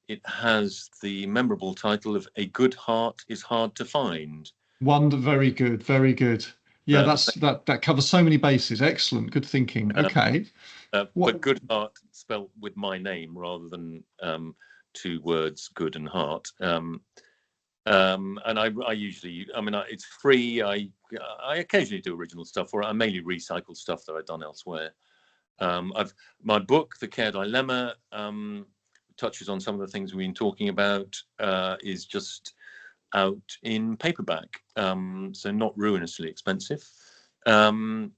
A: it has the memorable title of "A Good Heart is Hard to Find."
B: Very good, very good. Yeah, that covers so many bases. Excellent, good thinking. Okay.
A: But Goodhart spelled with my name rather than two words, good and heart. And I usually, I mean, it's free. I occasionally do original stuff, or I mainly recycle stuff that I've done elsewhere. My book, The Care Dilemma, touches on some of the things we've been talking about, is just out in paperback, so not ruinously expensive. And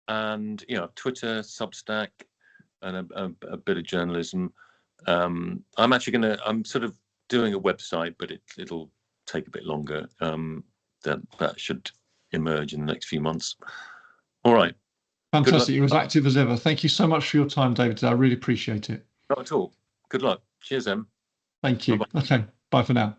A: Twitter, Substack, and a bit of journalism. I'm sort of doing a website, but it'll take a bit longer. That should emerge in the next few months. All right.
B: Fantastic. You're as active as ever. Thank you so much for your time, David. I really appreciate it.
A: Not at all. Good luck. Cheers, Em.
B: Thank you.
A: Bye-bye.
B: Okay. Bye for now.